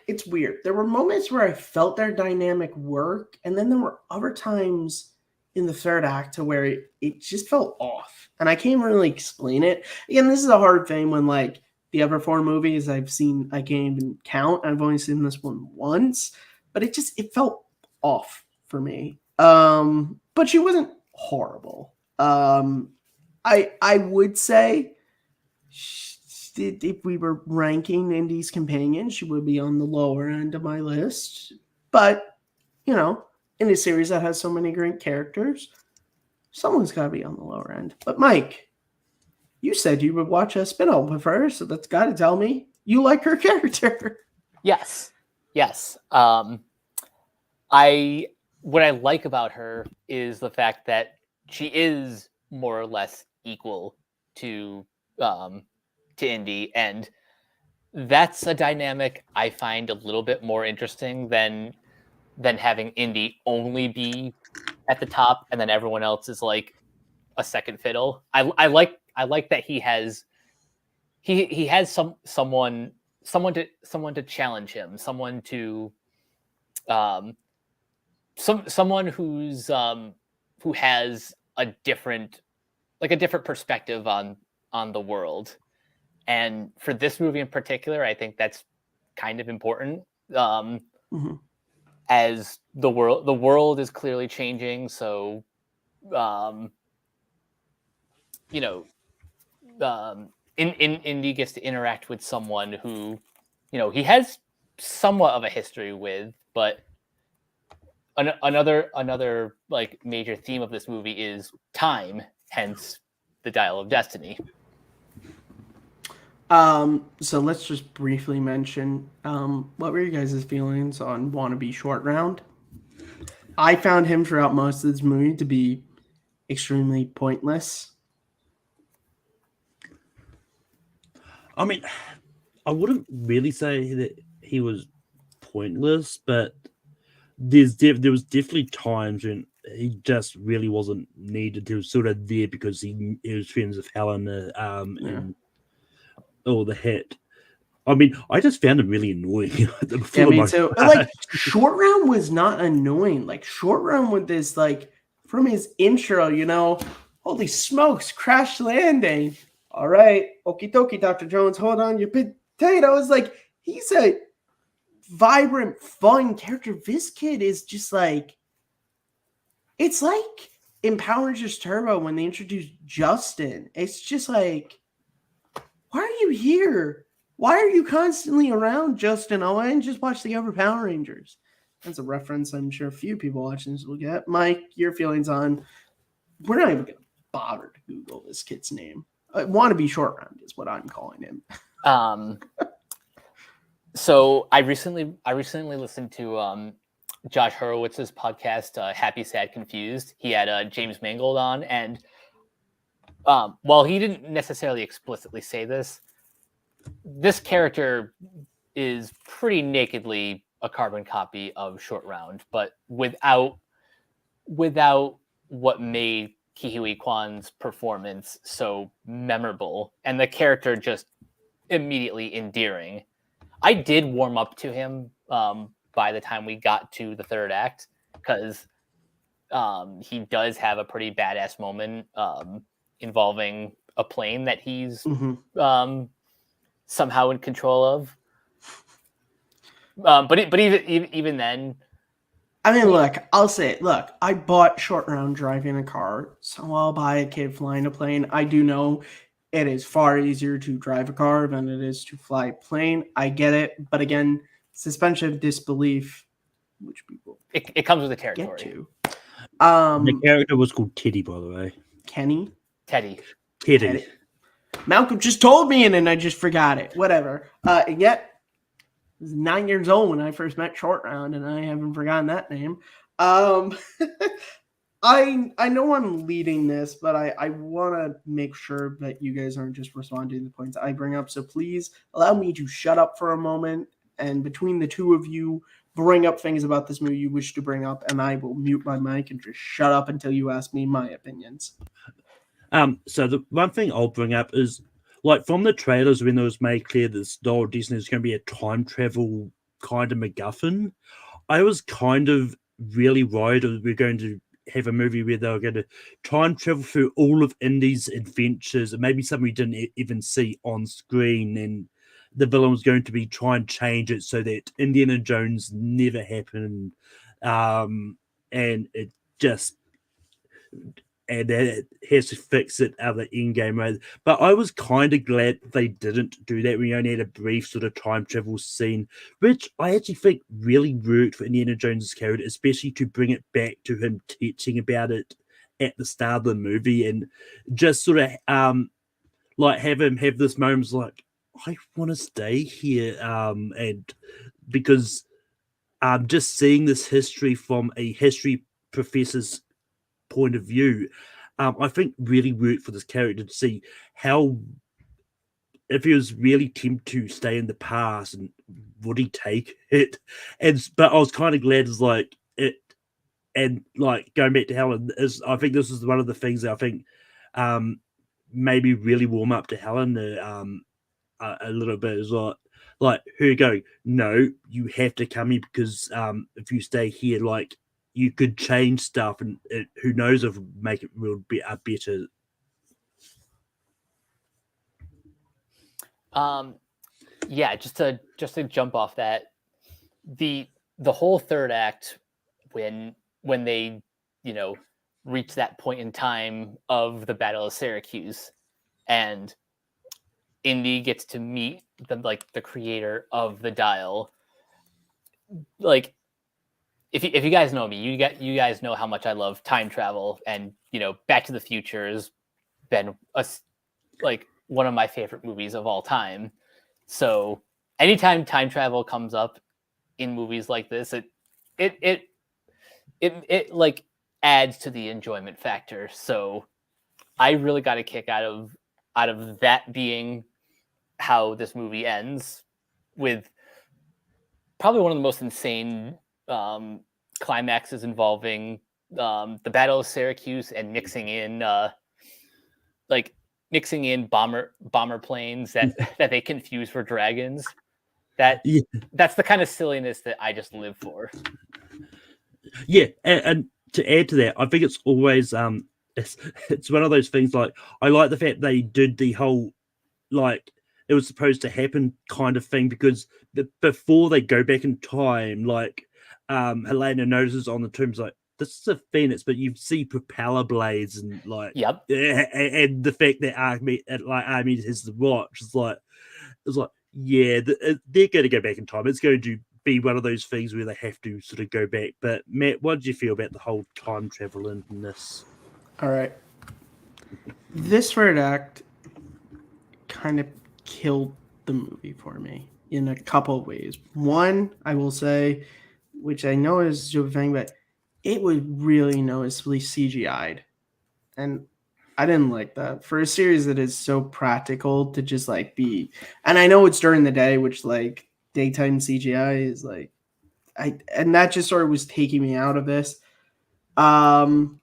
A: it's weird. There were moments where I felt their dynamic work, and then there were other times in the third act to where it just felt off. And I can't really explain it. Again, this is a hard thing when like the other 4 movies I've seen, I can't even count. I've only seen this one once, but it felt off for me. But she wasn't horrible. I would say if we were ranking Indy's companion, she would be on the lower end of my list. But, you know, in a series that has so many great characters, someone's got to be on the lower end. But Mike, you said you would watch a spin-off with her, so that's got to tell me you like her character.
B: Yes. What I like about her is the fact that she is more or less equal to Indy, and that's a dynamic I find a little bit more interesting than having Indy only be at the top and then everyone else is like a second fiddle. I like that he has someone to challenge him, someone to someone who has a different perspective on the world. And for this movie in particular, I think that's kind of important. As the world is clearly changing, so Indy gets to interact with someone who, he has somewhat of a history with, but another like major theme of this movie is time, hence the Dial of Destiny.
A: So let's just briefly mention what were you guys' feelings on Wannabe Short Round? I found him throughout most of this movie to be extremely pointless.
C: I mean, I wouldn't really say that he was pointless, but there was definitely times when he just really wasn't needed. He was sort of there because he was friends with Helena,
A: Yeah.
C: and all the hit. I mean, I just found him really annoying.
A: Yeah, me too. Like, Short Round was not annoying. Like, Short Round with this, like, from his intro, holy smokes, crash landing. All right, okie dokie, Dr. Jones, hold on your potatoes. Like, he's a vibrant, fun character. This kid is just like, it's like in Power Rangers Turbo when they introduced Justin. It's just like, why are you here? Why are you constantly around, Justin? Oh, I didn't just watch the other Power Rangers. That's a reference I'm sure a few people watching this will get. Mike, your feelings on... We're not even going to bother to Google this kid's name. Wannabe Short Round is what I'm calling him.
B: So I recently listened to Josh Horowitz's podcast, Happy, Sad, Confused. He had James Mangold on, and while he didn't necessarily explicitly say this character is pretty nakedly a carbon copy of Short Round, but without what made Kihui Kwan's performance so memorable and the character just immediately endearing. I did warm up to him by the time we got to the third act, because he does have a pretty badass moment involving a plane that he's somehow in control of. But even then,
A: I mean, look, I'll say it. Look, I bought Short Round driving a car, so I'll buy a kid flying a plane. I do know it is far easier to drive a car than it is to fly a plane. I get it, but again, suspension of disbelief, which people
B: it comes with the territory.
A: Get to.
C: The character was called Teddy, by the way.
A: Kenny?
B: Teddy.
A: Malcolm just told me, and then I just forgot it. Whatever. And yet, I was 9 years old when I first met Short Round, and I haven't forgotten that name. I know I'm leading this, but I want to make sure that you guys aren't just responding to the points I bring up. So please allow me to shut up for a moment, and between the two of you, bring up things about this movie you wish to bring up, and I will mute my mic and just shut up until you ask me my opinions.
C: So the one thing I'll bring up is, like, from the trailers when it was made clear that Star Disney is going to be a time travel kind of MacGuffin, I was kind of really worried that we're going to have a movie where they're going to time travel through all of Indy's adventures, and maybe something we didn't even see on screen, and the villain was going to be trying to change it so that Indiana Jones never happened, and it just... and it has to fix it out of the in-game way. But I was kind of glad they didn't do that. We only had a brief sort of time travel scene, which I actually think really worked for Indiana Jones' character, especially to bring it back to him teaching about it at the start of the movie, and just sort of like have him have this moment like, I want to stay here, and because just seeing this history from a history professor's point of view, I think really worked for this character to see how, if he was really tempted to stay in the past, and would he take it? But I was kind of glad it's like it, and like going back to Helen is, I think this is one of the things that I think maybe really warm up to Helen a little bit, is like her going, no, you have to come here, because if you stay here, like, you could change stuff, and who knows if make it real better.
B: Yeah, just to jump off that, the whole third act, when they reach that point in time of the Battle of Syracuse, and Indy gets to meet the creator of the dial. Like, if you guys know me, you guys know how much I love time travel, and Back to the Future has been one of my favorite movies of all time. So anytime time travel comes up in movies like this, it like adds to the enjoyment factor. So I really got a kick out of that being how this movie ends, with probably one of the most insane climaxes involving the Battle of Syracuse and mixing in bomber planes that they confuse for dragons. That's the kind of silliness that I just live for.
C: Yeah, and to add to that, I think it's always it's one of those things. Like, I like the fact they did the whole, like, it was supposed to happen kind of thing, because before they go back in time, like, Helena notices on the tombs, like, this is a phoenix, but you see propeller blades and like,
B: Yep.
C: and the fact that Army has the watch, it's like yeah, they're going to go back in time. It's going to be one of those things where they have to sort of go back. But Matt, what did you feel about the whole time travel in this?
A: All right. This third act kind of killed the movie for me in a couple of ways. One, I will say, which I know is Joe Fang, but it was really noticeably CGI'd. And I didn't like that. For a series that is so practical to just like be, and I know it's during the day, which like daytime CGI is like, and that just sort of was taking me out of this. I'm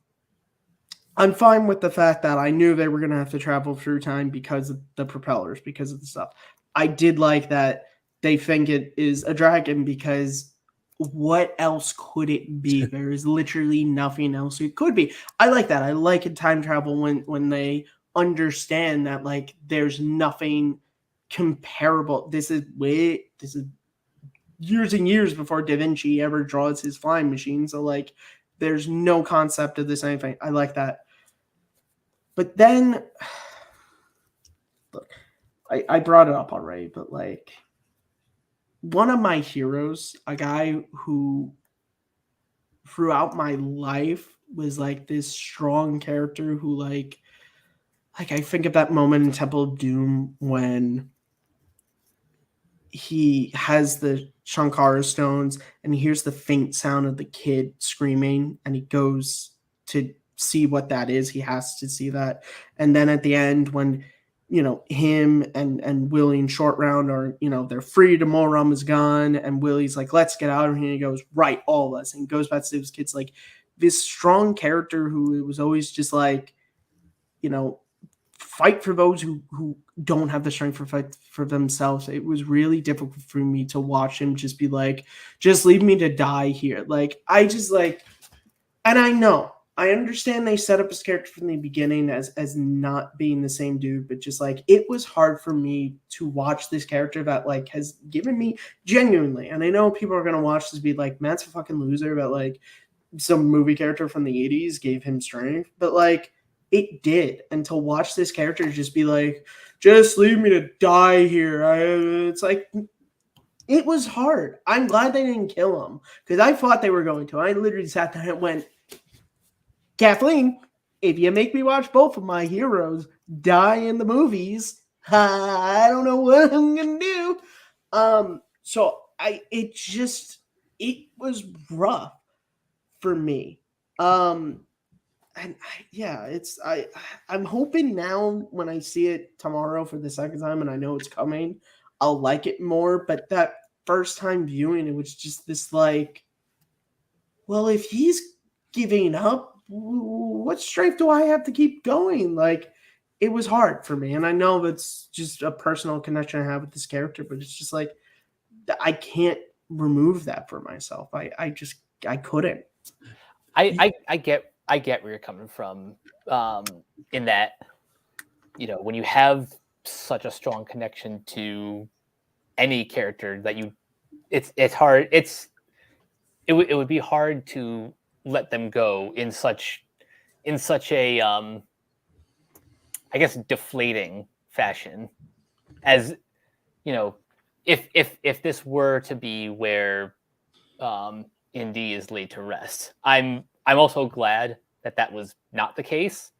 A: fine with the fact that I knew they were going to have to travel through time because of the propellers, because of the stuff. I did like that they think it is a dragon, because what else could it be? There is literally nothing else it could be. I like that. I like in time travel when they understand that like there's nothing comparable. This is years and years before Da Vinci ever draws his flying machine. So like there's no concept of this anything. I like that. But then look, I brought it up already, but like one of my heroes, a guy who throughout my life was like this strong character who like I think of that moment in Temple of Doom when he has the Shankara stones and he hears the faint sound of the kid screaming and he goes to see what that is. He has to see that. And then at the end when him and Willie and Short Round are, they're free, Moram is gone, and Willie's like, let's get out of here. And he goes, right, all of us. And he goes back to his kids, like this strong character who was always just like, fight for those who don't have the strength for fight for themselves. It was really difficult for me to watch him just be like, just leave me to die here. Like, I just like, and I understand they set up his character from the beginning as not being the same dude, but just like it was hard for me to watch this character that like has given me genuinely, and I know people are gonna watch this be like, Matt's a fucking loser, but like some movie character from the 80s gave him strength, but like it did. And to watch this character just be like, just leave me to die here. It's like it was hard. I'm glad they didn't kill him because I thought they were going to. I literally sat there and went, Kathleen, if you make me watch both of my heroes die in the movies, I don't know what I'm gonna do. So it was rough for me. I'm hoping now when I see it tomorrow for the second time, and I know it's coming, I'll like it more. But that first time viewing, it was just this like, well, if he's giving up, what strength do I have to keep going? Like, it was hard for me. And I know that's just a personal connection I have with this character, but it's just like, I can't remove that for myself. I couldn't.
B: I get where you're coming from, in that, when you have such a strong connection to any character that it's hard. It would be hard to let them go in such a I guess deflating fashion, as if this were to be where Indy is laid to rest. I'm also glad that was not the case.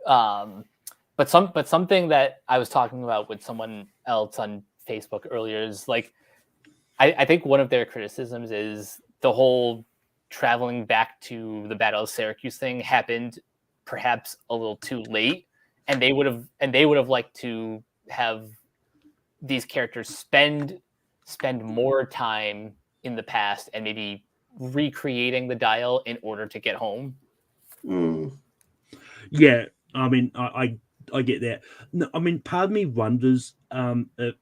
B: But something that I was talking about with someone else on Facebook earlier is like, I think one of their criticisms is the whole traveling back to the Battle of Syracuse thing happened perhaps a little too late, and they would have liked to have these characters spend more time in the past and maybe recreating the dial in order to get home.
C: Yeah, I mean, I get that. No, I mean, part of me wonders if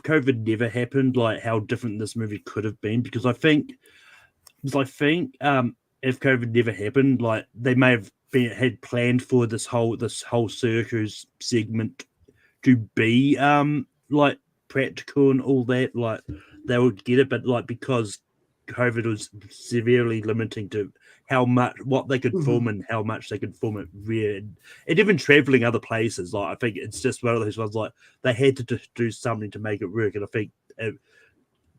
C: COVID never happened, like how different this movie could have been. Because I think if COVID never happened, like they may have had planned for this whole circus segment to be like practical and all that, like they would get it, but like because COVID was severely limiting to what they could film and how much they could film it weird. And even traveling other places, like I think it's just one of those ones like they had to do something to make it work. And I think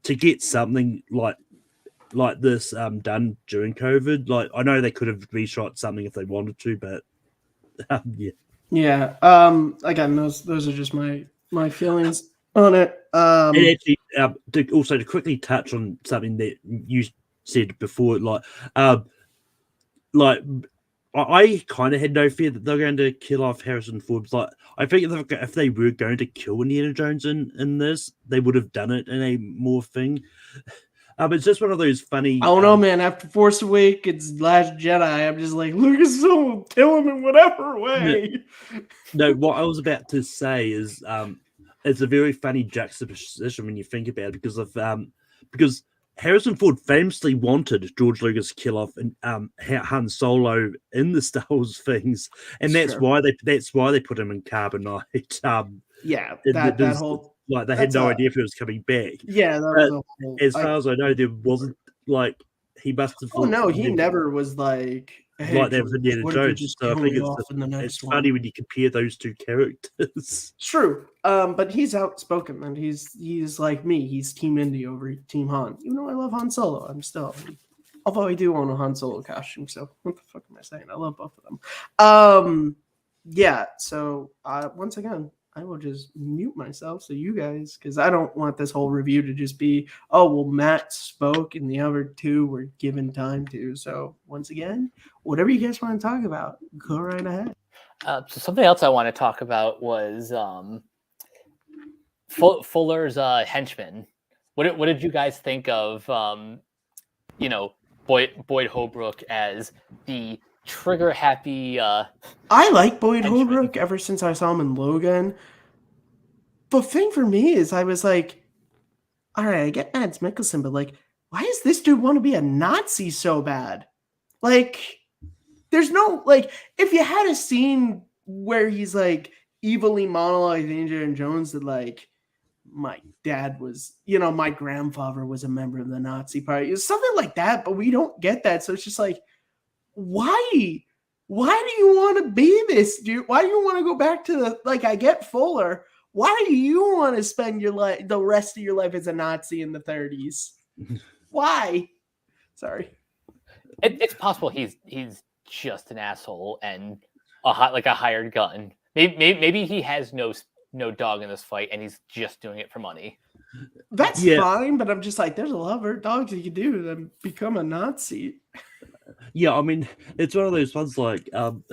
C: to get something like this done during COVID, like I know they could have reshot something if they wanted to, but yeah.
A: Yeah. Again, those are just my feelings on it.
C: And actually, to quickly touch on something that you said before, I kind of had no fear that they're going to kill off Harrison Ford. Like, I think if they were going to kill Indiana Jones in this, they would have done it in a more thing. It's just one of those funny.
A: I don't know, man. After Force Awakens, Last Jedi, I'm just like, Lucasfilm will kill him in whatever way.
C: No, what I was about to say is, it's a very funny juxtaposition when you think about it, because Harrison Ford famously wanted George Lucas to kill off Han Solo in the Star Wars things, and that's why they put him in Carbonite.
A: Yeah, that whole.
C: Like they had no idea if he was coming back.
A: Yeah, that was
C: as far as I know, there wasn't like he must have.
A: Oh no, he never was like. Hey,
C: like that with Indiana Jones. So I think it's funny when you compare those two characters.
A: It's true, but he's outspoken, and he's like me. He's Team Indy over Team Han. Even though I love Han Solo, although I do own a Han Solo costume. So what the fuck am I saying? I love both of them. Yeah. So once again, I will just mute myself so you guys, because I don't want this whole review to just be, oh, well, Matt spoke and the other two were given time to. So once again, whatever you guys want to talk about, go right ahead.
B: So something else I want to talk about was Fuller's henchman. What did you guys think of, Boyd Holbrook as the trigger happy?
A: I like Boyd Holbrook ever since I saw him in Logan. The thing for me is I was like, all right, I get Mads Mikkelsen, but like, why does this dude want to be a Nazi so bad? Like, there's no, like, if you had a scene where he's like evilly monologuing Indiana Jones that like, my dad was, my grandfather was a member of the Nazi party. It's something like that, but we don't get that. So it's just like, why? Why do you want to be this, dude? Why do you want to go back to I get Fuller. Why do you want to spend the rest of your life as a Nazi in the 30s? Why? Sorry.
B: It's possible he's just an asshole and a hired gun. Maybe he has no dog in this fight and he's just doing it for money.
A: That's fine, but I'm just like, there's a lot of other dogs you can do to become a Nazi.
C: Yeah, I mean, it's one of those ones like, and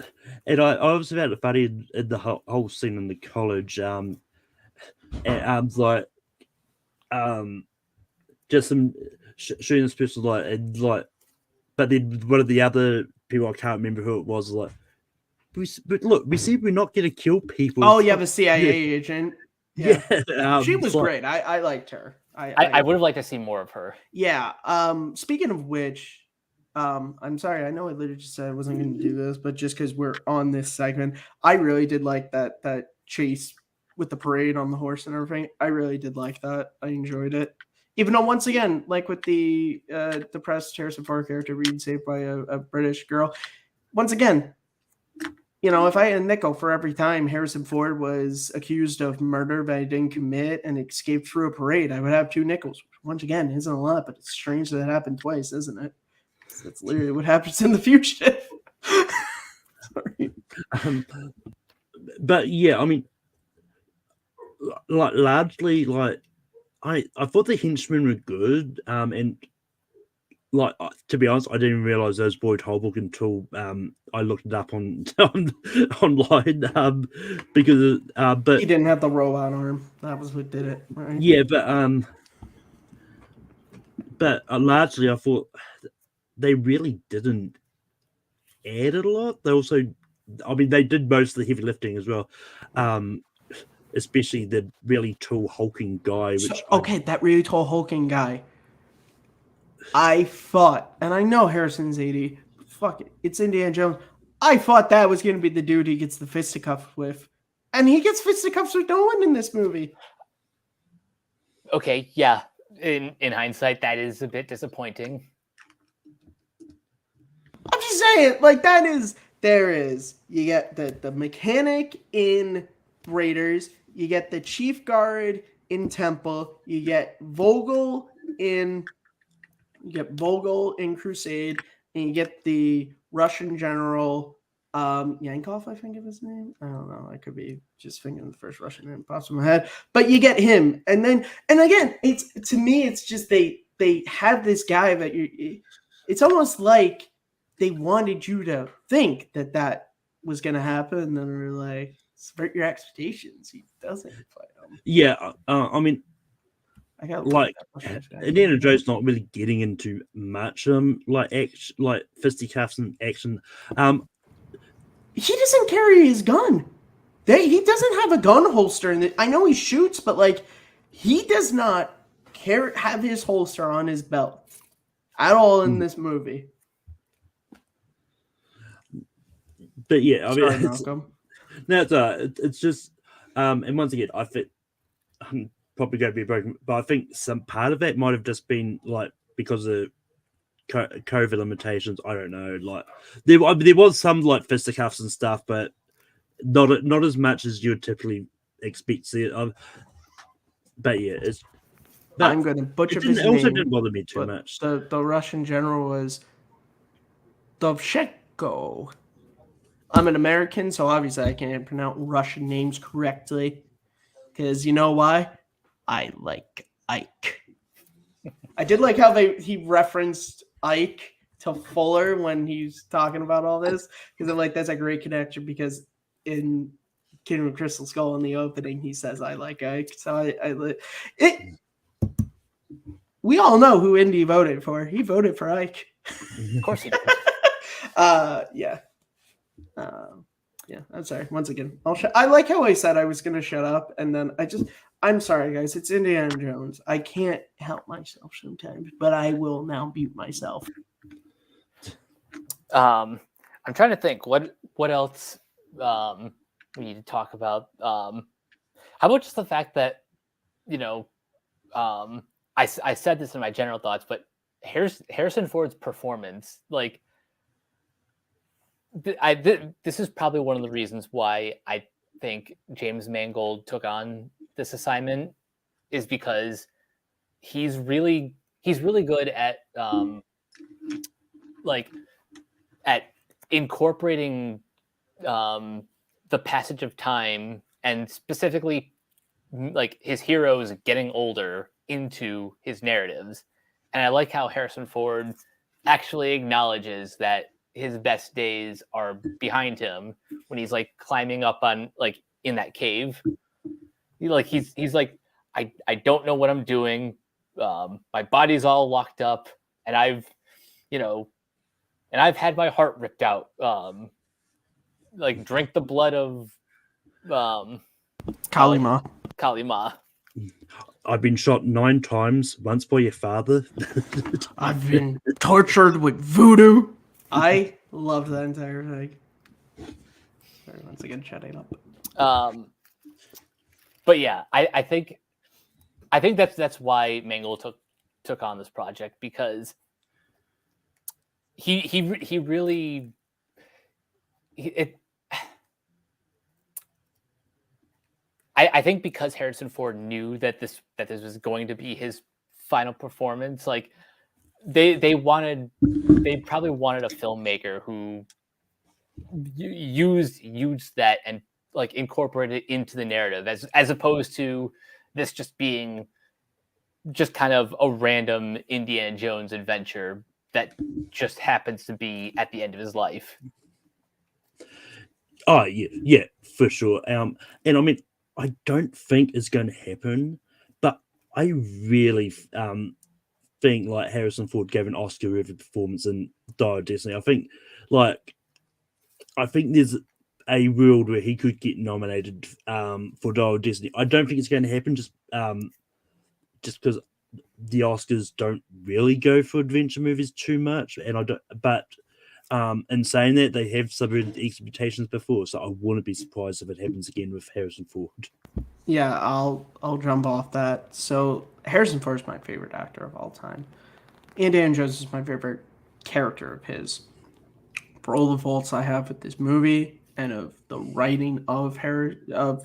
C: I was about to funny in the whole scene in the college, just some shooting this person but then one of the other people, I can't remember who it was, like, but look, we said we're not going to kill people.
A: Oh yeah, the CIA agent.
C: Yeah,
A: she was great. I liked her.
B: I would have liked to see more of her.
A: Yeah. Speaking of which, I'm sorry. I know I literally just said I wasn't going to do this, but just because we're on this segment, I really did like that chase with the parade on the horse and everything. I really did like that. I enjoyed it. Even though, once again, like with the depressed Harrison Ford character being saved by a British girl, once again, if I had a nickel for every time Harrison Ford was accused of murder that he didn't commit and escaped through a parade, I would have 2 nickels. Once again, isn't a lot, but it's strange that it happened twice, isn't it? That's literally what happens in the future. Sorry.
C: But yeah, I mean, largely, I thought the henchmen were good, and like to be honest, I didn't realize that was Boyd Holbrook until I looked it up on, online because but
A: He didn't have the robot arm. That was what did it, right?
C: yeah, but largely I thought they really didn't add a lot. They also, I mean, they did most of the heavy lifting as well, especially the really tall hulking guy. Which
A: Okay, that really tall hulking guy. I thought, and I know Harrison's 80. Fuck it, it's Indiana Jones. I thought that was going to be the dude he gets the fisticuffs with, and he gets fisticuffs with no one in this movie.
B: Okay, yeah. In hindsight, that is a bit disappointing.
A: I'm just saying, like you get the mechanic in Raiders, you get the chief guard in Temple, you get Vogel in Crusade, and you get the Russian general Yankov, I think of his name. I don't know. I could be just thinking the first Russian name pops in my head, but you get him, and again, it's to me, it's just they have this guy that it's almost like they wanted you to think that was going to happen, and then they're like, subvert your expectations. He doesn't fight him.
C: yeah, I mean,
A: I got
C: like Indiana Jones not really getting into much like fisticuffs and action.
A: He doesn't carry his gun. He doesn't have a gun holster in it. I know he shoots, but like he does not have his holster on his belt at all in this movie.
C: But yeah, I mean,
A: Sorry, Malcolm.
C: It's just, and once again, I think I'm probably going to be broken, but I think some part of it might have just been like because of COVID limitations. I don't know. Like there was some like fisticuffs and stuff, but not as much as you would typically expect to see it. But yeah,
A: I'm going to butcher his name.
C: It also didn't bother me too much.
A: The Russian general was Dovchenko. I'm an American, so obviously I can't pronounce Russian names correctly. Because you know why? I like Ike. I did like how he referenced Ike to Fuller when he's talking about all this. Because I'm like, that's a great connection because in Kingdom of Crystal Skull in the opening, he says, I like Ike. So we all know who Indy voted for. He voted for Ike.
B: Of course he did.
A: Yeah. Yeah, I'm sorry. Once again, I like how I said I was going to shut up, and then I'm sorry, guys. It's Indiana Jones. I can't help myself sometimes, but I will now mute myself.
B: I'm trying to think what else we need to talk about. How about just the fact that I said this in my general thoughts, but Harrison Ford's performance, like. This is probably one of the reasons why I think James Mangold took on this assignment is because he's really good at at incorporating the passage of time and specifically like his heroes getting older into his narratives. And I like how Harrison Ford actually acknowledges that his best days are behind him when he's like climbing up on like in that cave. He's like, I don't know what I'm doing. My body's all locked up and I've had my heart ripped out. Like drink the blood of
A: Kali Ma.
C: I've been shot 9 times, once by your father.
A: I've been tortured with voodoo. I loved that entire thing. Sorry, once again, shutting up.
B: But yeah, I think that's why Mangold took on this project because he really I think because Harrison Ford knew that this was going to be his final performance, like they probably wanted a filmmaker who used that and like incorporated it into the narrative as opposed to this just being just kind of a random Indiana Jones adventure that just happens to be at the end of his life.
C: Oh yeah, for sure. And I mean, I don't think it's going to happen, but I really think like Harrison Ford gave an Oscar-worthy performance in Dial of Destiny. I think there's a world where he could get nominated for Dial of Destiny. I don't think it's going to happen just because the Oscars don't really go for adventure movies too much, and I don't. But in saying that, they have subverted expectations before, so I wouldn't be surprised if it happens again with Harrison Ford.
A: Yeah, I'll jump off that. So Harrison Ford is my favorite actor of all time. Indiana Jones is my favorite character of his. For all the faults I have with this movie and of the writing of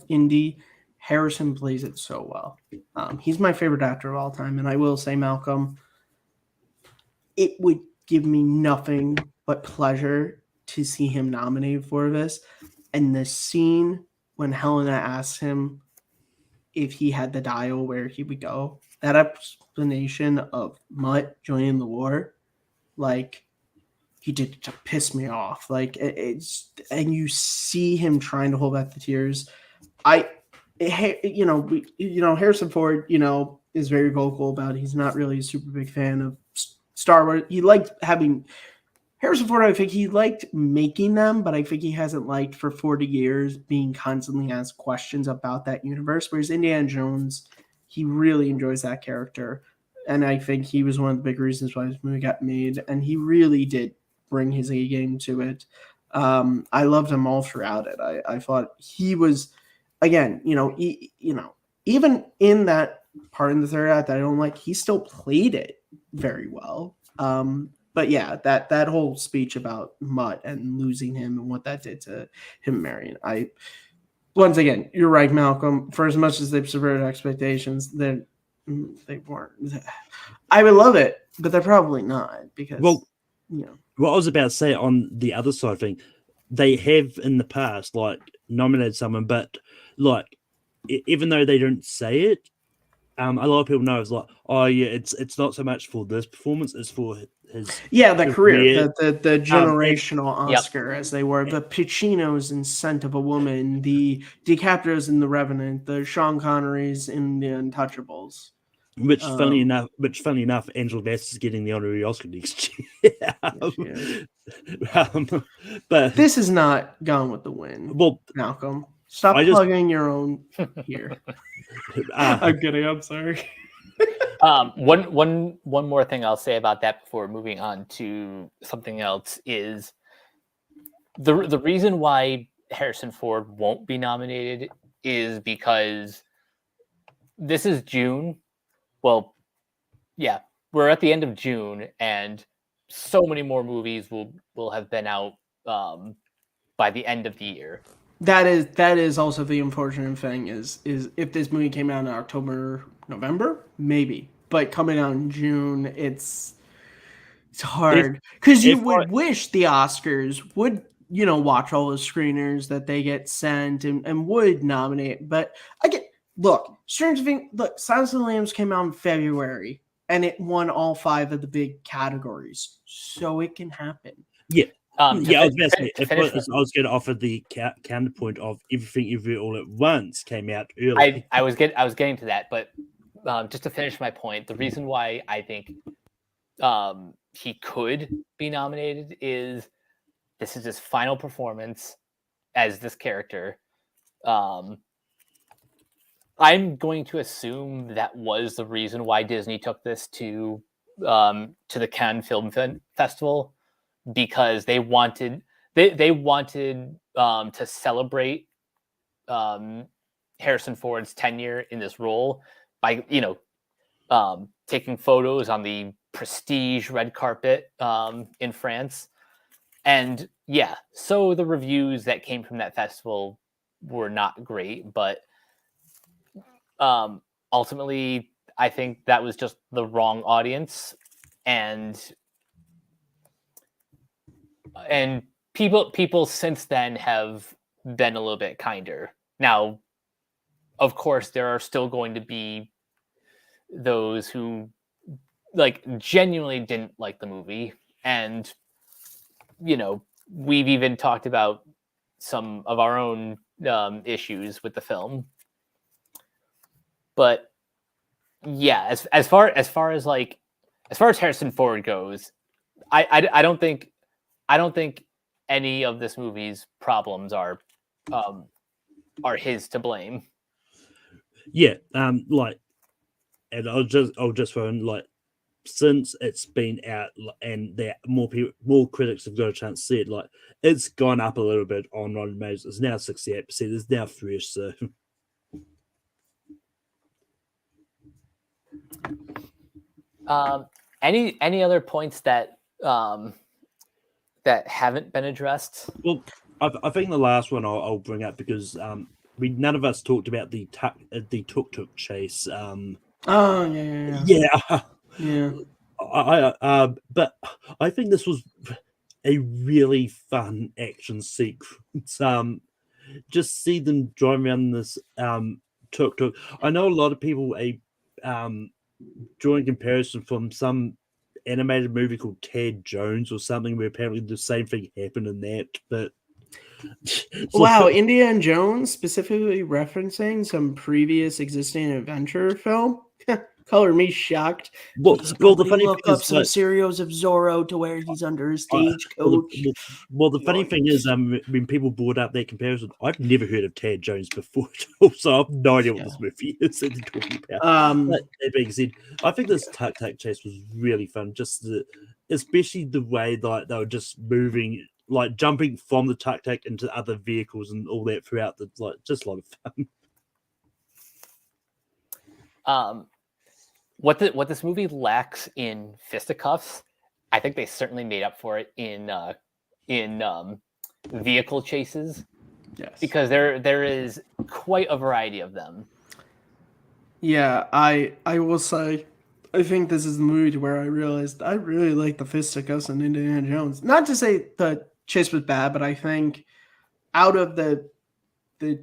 A: Indy, Harrison plays it so well. He's my favorite actor of all time, and I will say, Malcolm, it would give me nothing but pleasure to see him nominated for this. And the scene when Helena asks him if he had the dial, where he would go, that explanation of Mutt joining the war, like, he did to piss me off. Like, and you see him trying to hold back the tears. Harrison Ford, is very vocal about it. He's not really a super big fan of Star Wars. He liked having Harrison Ford. I think he liked making them, but I think he hasn't liked for 40 years being constantly asked questions about that universe. Whereas Indiana Jones, he really enjoys that character. And I think he was one of the big reasons why this movie got made. And he really did bring his A game to it. I loved him all throughout it. I thought he was, again, even in that part in the third act that I don't like, he still played it very well. But yeah, that whole speech about Mutt and losing him and what that did to him marrying, once again, you're right, Malcolm. For as much as they've subverted expectations, they weren't. I would love it, but they're probably not because
C: What I was about to say on the other side thing, they have in the past nominated someone, but even though they don't say it, a lot of people know it's like, oh yeah, it's not so much for this performance, it's for his
A: the career, the generational Oscar,
B: yep.
A: as they were, the Pacino's in Scent of a Woman, the DiCaprio's in The Revenant, the Sean Connery's in The Untouchables.
C: Which, funny enough, Angela Bassett is getting the honorary Oscar next year. But
A: this is not Gone with the Wind.
C: Well,
A: Malcolm, stop plugging your own here. I'm kidding. I'm sorry.
B: One more thing I'll say about that before moving on to something else is the reason why Harrison Ford won't be nominated is because this is June. Well, yeah, we're at the end of June, and so many more movies will have been out by the end of the year.
A: That is also the unfortunate thing is if this movie came out in October, November, maybe, but coming out in June, it's hard because you would wish the Oscars would watch all the screeners that they get sent and would nominate, but Stranger Things, Silence of the Lambs came out in February and it won all 5 of the big categories, so it can happen.
C: Yeah. I was going to offer the counterpoint of Everything Everywhere All at Once came out early.
B: I was getting to that, but just to finish my point, the reason why I think he could be nominated is this is his final performance as this character. I'm going to assume that was the reason why Disney took this to the Cannes Film Festival, because they wanted to celebrate Harrison Ford's tenure in this role by taking photos on the prestige red carpet in France. And yeah, so the reviews that came from that festival were not great, but ultimately I think that was just the wrong audience, and people since then have been a little bit kinder. Now, of course, there are still going to be those who genuinely didn't like the movie, and we've even talked about some of our own issues with the film. But yeah, as far as Harrison Ford goes, I don't think any of this movie's problems are his to blame.
C: Yeah, and I'll just throw in, since it's been out and that more critics have got a chance to see it, it's gone up a little bit on Rotten Tomatoes. It's now 68%. It's now fresh, so.
B: Any other points that that haven't been addressed?
C: Well, I think the last one I'll bring up, because none of us talked about the tuk-tuk chase.
A: Oh yeah.
C: But I think this was a really fun action sequence. Just see them driving around this tuk-tuk. I know a lot of people drawing comparison from some animated movie called Ted Jones or something, where apparently the same thing happened in that. But
A: wow, Indiana Jones specifically referencing some previous existing adventure film. Color me shocked.
C: Well, the funny
A: look
C: thing
A: up
C: is,
A: some serials of Zorro to where he's under a stagecoach.
C: The funny thing is, when people brought up that comparison, I've never heard of Tad Jones before, so I have no idea what this movie is that they're talking about. But that being said, I think this tuk-tuk chase was really fun. Especially the way that they were just moving, jumping from the tuk-tuk into other vehicles and all that throughout just a lot of
B: fun. What this movie lacks in fisticuffs, I think they certainly made up for it in vehicle chases.
A: Yes,
B: because there is quite a variety of them.
A: Yeah, I will say, I think this is the movie where I realized I really like the fisticuffs in Indiana Jones. Not to say the chase was bad, but I think out of the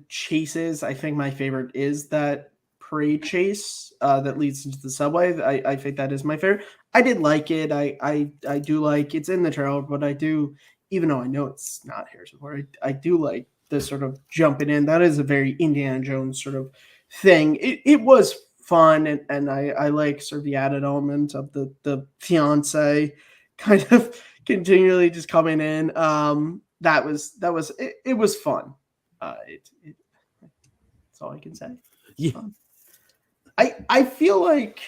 A: chases, I think my favorite is that parade chase that leads into the subway. I think that is my favorite. I did like it. I do like it's in the trailer, but I do, even though I know it's not Harrison Ford, I do like this sort of jumping in. That is a very Indiana Jones sort of thing. It was fun, and I like sort of the added element of the fiance kind of continually just coming in. That was it was fun. That's all I can say.
C: Yeah.
A: Fun. I feel like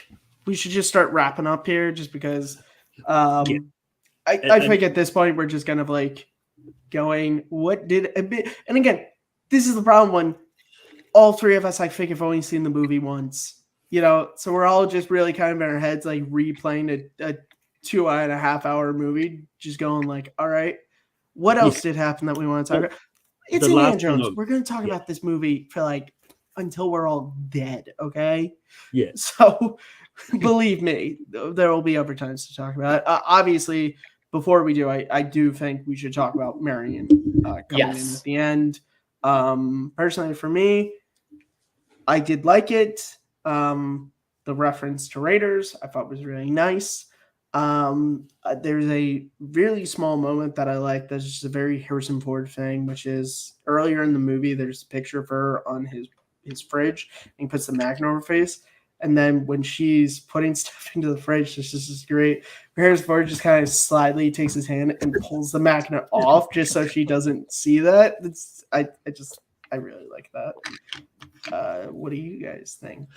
A: we should just start wrapping up here, just because I think at this point we're just kind of going, what did a bit, and again, this is the problem when all three of us, I think, have only seen the movie once, so we're all just really kind of in our heads, replaying a 2.5 hour movie, just going all right, what else did happen that we want to talk about? It's Indiana Jones. We're going to talk about this movie for until we're all dead, okay?
C: Yeah.
A: So believe me, there will be other times to talk about it. Obviously, before we do, I do think we should talk about Marion coming in at the end. Personally, for me, I did like it. The reference to Raiders, I thought was really nice. There's a really small moment that I like that's just a very Harrison Ford thing, which is earlier in the movie, there's a picture of her on his fridge, and he puts the magnet over her face. And then when she's putting stuff into the fridge, this is great. Harrison Ford just kind of slyly takes his hand and pulls the magnet off just so she doesn't see that. I really like that. What do you guys think?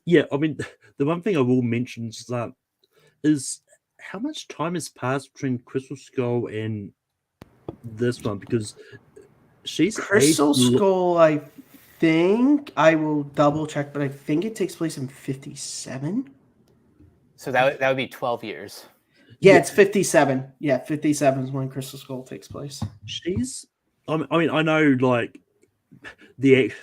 C: Yeah, I mean, the one thing I will mention is how much time has passed between Crystal Skull and this one, because she's
A: Crystal Skull, I think I will double check, but I think it takes place in 57.
B: So that would be 12 years.
A: Yeah, it's 57. Yeah, 57 is when Crystal Skull takes place.
C: I mean, I know the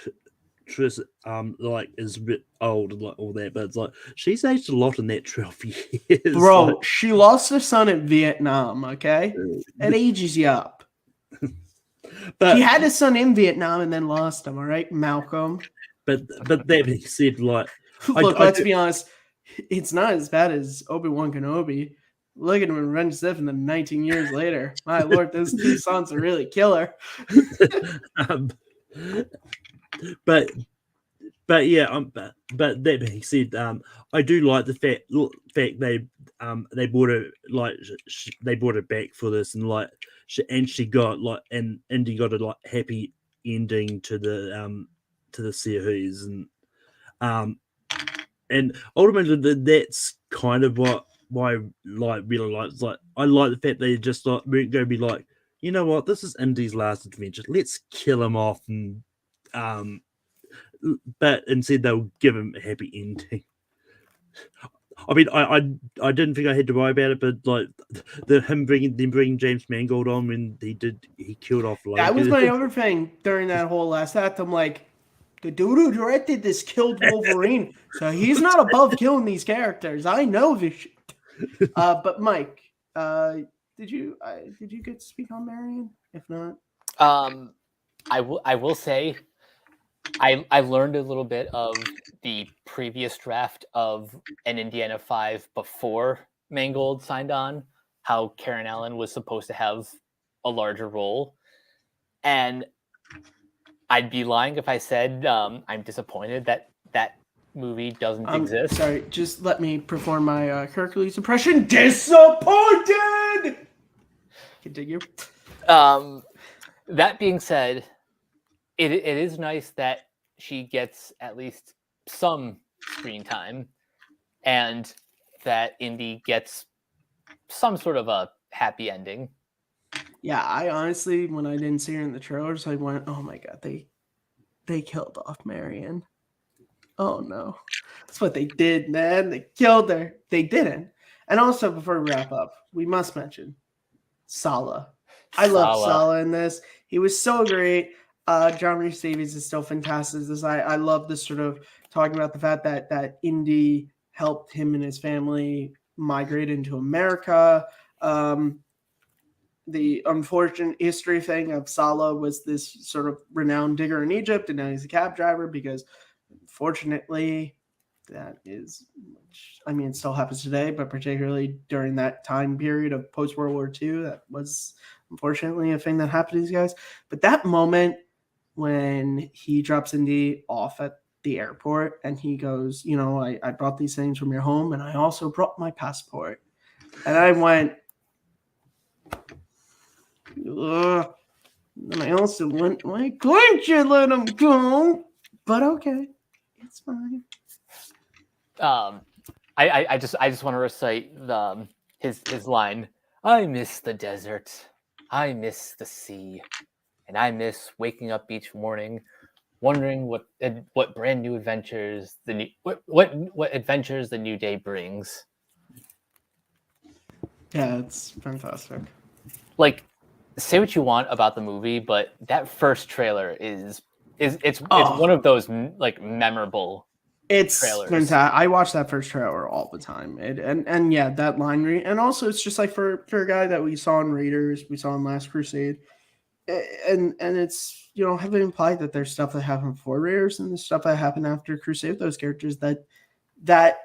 C: actress is a bit old and all that, but it's she's aged a lot in that 12 years.
A: Bro, she lost her son in Vietnam, okay? It ages you up. But she had a son in Vietnam and then lost him, all right, Malcolm.
C: But that being said,
A: let's be honest. it's not as bad as Obi-Wan Kenobi. Look at Revenge of the Sith and then 19 years later. My lord, those two songs are really killer.
C: um, but yeah, but that being said, I do like the fact they brought it they brought it back for this, and like she got like and Indy got a like happy ending to the series, and ultimately that's kind of what I like really like. It's like I like the fact they just like we're going to be like, you know what, this is Indy's last adventure. Let's kill him off, and but instead they'll give him a happy ending. I mean, I didn't think I had to worry about it, but like him bringing James Mangold on when he killed off Logan.
A: That was my other thing during that whole last act. I'm like, the dude who directed this killed Wolverine, so he's not above killing these characters. I know this shit. But Mike, did you get to speak on Marion? If not,
B: I will say I learned a little bit of the previous draft of an Indiana 5 before Mangold signed on, how Karen Allen was supposed to have a larger role. And I'd be lying if I said I'm disappointed that that movie doesn't exist.
A: Sorry, just let me perform my Hercules impression. Disappointed! Continue.
B: That being said, it is nice that she gets at least some screen time and that Indy gets some sort of a happy ending.
A: Yeah, I honestly, when I didn't see her in the trailers, I went, oh my god, they killed off Marion. Oh no. That's what they did, man. They killed her. They didn't. And also, before we wrap up, we must mention Sala. I love Sala in this. He was so great. John Rhys Davies is still fantastic. I love this sort of talking about the fact that Indy helped him and his family migrate into America. The unfortunate history thing of Sala was this sort of renowned digger in Egypt, and now he's a cab driver because, unfortunately, that is, I mean, it still happens today, but particularly during that time period of post-World War II, that was unfortunately a thing that happened to these guys. But that moment when he drops Indy off at the airport and he goes, you know, I brought these things from your home and I also brought my passport. And I went, ugh. And I also went, why couldn't you let him go? But okay, it's fine.
B: I just want to recite his line. I miss the desert. I miss the sea. And I miss waking up each morning wondering what brand new adventures what adventures the new day brings.
A: Yeah, it's fantastic.
B: Like, say what you want about the movie, but that first trailer is one of those like memorable.
A: It's
B: trailers.
A: fantastic. I watch that first trailer all the time. And yeah, that line and also it's just like for a guy that we saw in Raiders, we saw in Last Crusade, and it's, you know, heavily implied that there's stuff that happened before Raiders and the stuff that happened after Crusade. Those characters that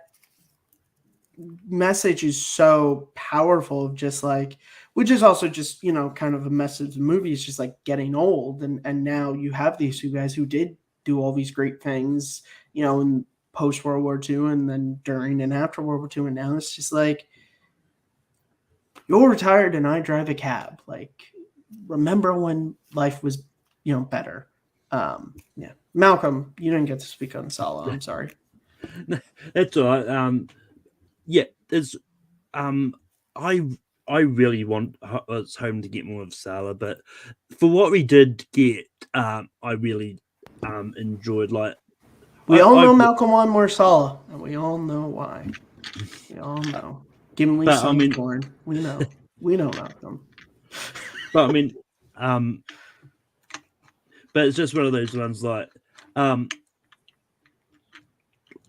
A: message is so powerful of just like, which is also just, you know, kind of a message of the movie is just like getting old, and now you have these two guys who did do all these great things, you know, in post World War II and then during and after World War II, and now it's just like, you're retired and I drive a cab. Like, remember when life was, you know, better. Yeah, Malcolm, you didn't get to speak on Sala. I'm sorry.
C: That's all right. Yeah, there's I really want us home to get more of Sala, but for what we did get, I really enjoyed. Like,
A: we all know Malcolm wanted more Sala, and we all know why. We all know. Gimli Born. We know. We know Malcolm.
C: But I mean, but it's just one of those ones like,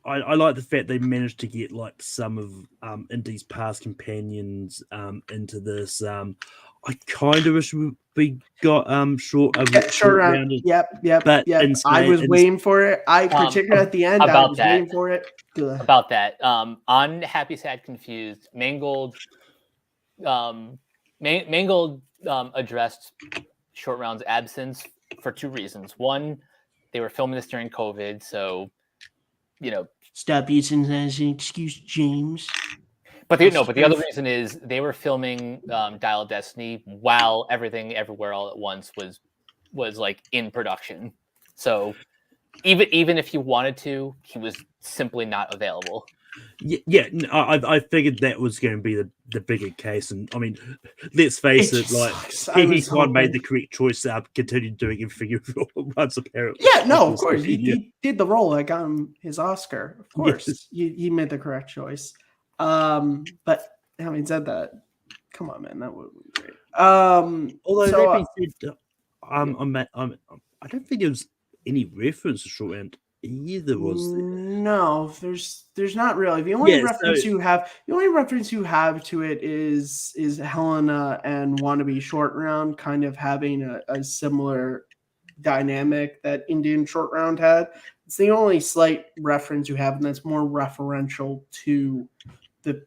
C: I like the fact they managed to get like some of Indy's past companions into this. I kind of wish we got short
A: Short round.
C: rounded.
A: Yep.
C: But
A: I was waiting for it. I particularly at the end, I was waiting for it.
B: About that. On Happy, Sad, Confused, Mangold addressed Short Round's absence for two reasons. One, they were filming this during COVID, so
A: stop using that as an excuse, James.
B: But the other reason is they were filming Dial of Destiny while Everything Everywhere All at Once was like in production. So even if he wanted to, he was simply not available.
C: Yeah, I figured that was going to be the bigger case, and I mean, let's face it, like he kind of made the correct choice to continue doing everything once apparently.
A: Yeah, no, of course he did the role that got him his Oscar. Of course, yes. he made the correct choice. But having said that, come on, man, that would be great.
C: Although that being said, I don't think there was any reference to Short Round either, was there?
A: No, there's not really. The only reference you have to it is Helena and Wannabe Short Round kind of having a similar dynamic that Indian Short Round had. It's the only slight reference you have, and that's more referential to the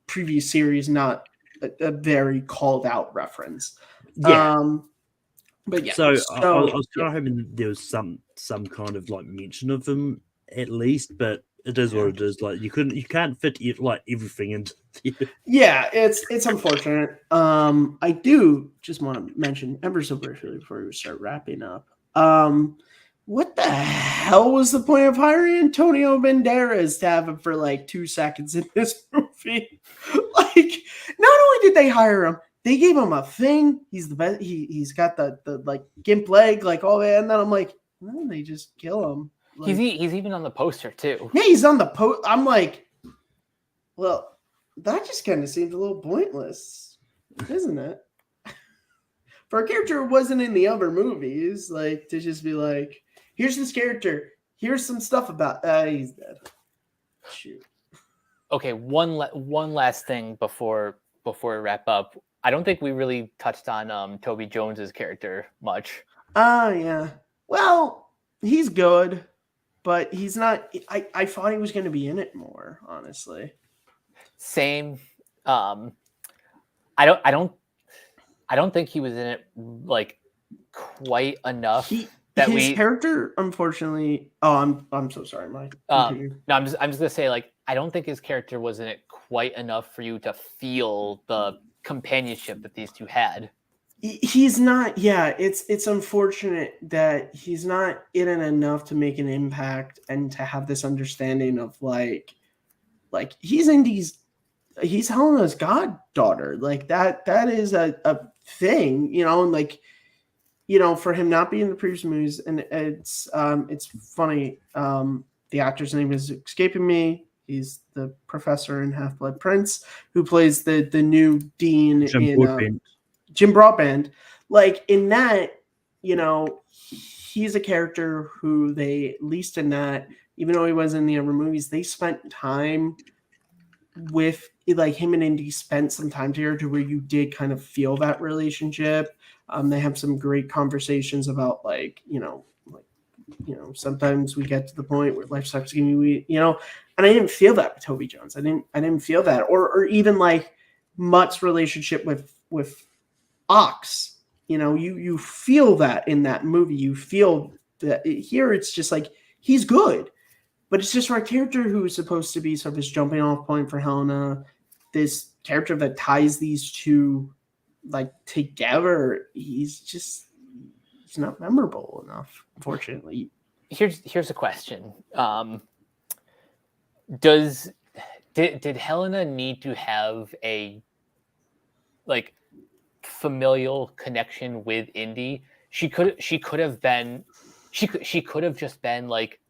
A: previous series, not a very called out reference.
C: Yeah.
A: But yeah,
C: so I was kind of hoping there was some kind of like mention of them at least, but it is what it is. Like you can't fit like everything into.
A: Yeah, it's unfortunate. I do just want to mention ever so briefly before we start wrapping up. What the hell was the point of hiring Antonio Banderas to have him for like 2 seconds in this movie? Like, not only did they hire him, they gave him a thing. He's the best. He's got the like gimp leg, like all that. And then I'm like, well, they just kill him. Like,
B: he's even on the poster too.
A: Yeah, he's on the post. I'm like, well, that just kind of seemed a little pointless, isn't it? For a character who wasn't in the other movies, like to just be like, here's this character. Here's some stuff about. He's dead. Shoot.
B: Okay, one last thing before we wrap up. I don't think we really touched on Toby Jones's character much.
A: Yeah. Well, he's good, but he's not. I thought he was going to be in it more, honestly.
B: Same. I don't think he was in it like quite enough. His character, unfortunately. Oh, I'm so sorry, Mike. No, I'm just gonna say, like, I don't think his character was in it quite enough for you to feel the companionship that these two had.
A: He's not. Yeah, it's unfortunate that he's not in it enough to make an impact and to have this understanding of like he's Indy's. He's Helena's goddaughter. Like that is a thing, and like. For him not being in the previous movies, and it's funny. The actor's name is escaping me. He's the professor in Half-Blood Prince who plays the new dean Jim Broadbent. Like in that, he's a character who they, at least in that, even though he was in the other movies, they spent time with, like, him and Indy spent some time together to where you did kind of feel that relationship. They have some great conversations about sometimes we get to the point where life starts giving you, and I didn't feel that with Toby Jones. I didn't feel that, or even like Mutt's relationship with Ox. You feel that in that movie. You feel that here. It's just like he's good, but it's just for a character who is supposed to be sort of this jumping off point for Helena, this character that ties these two like together. He's not memorable enough, unfortunately.
B: Here's a question. Did Helena need to have a like familial connection with Indy? She could have just been like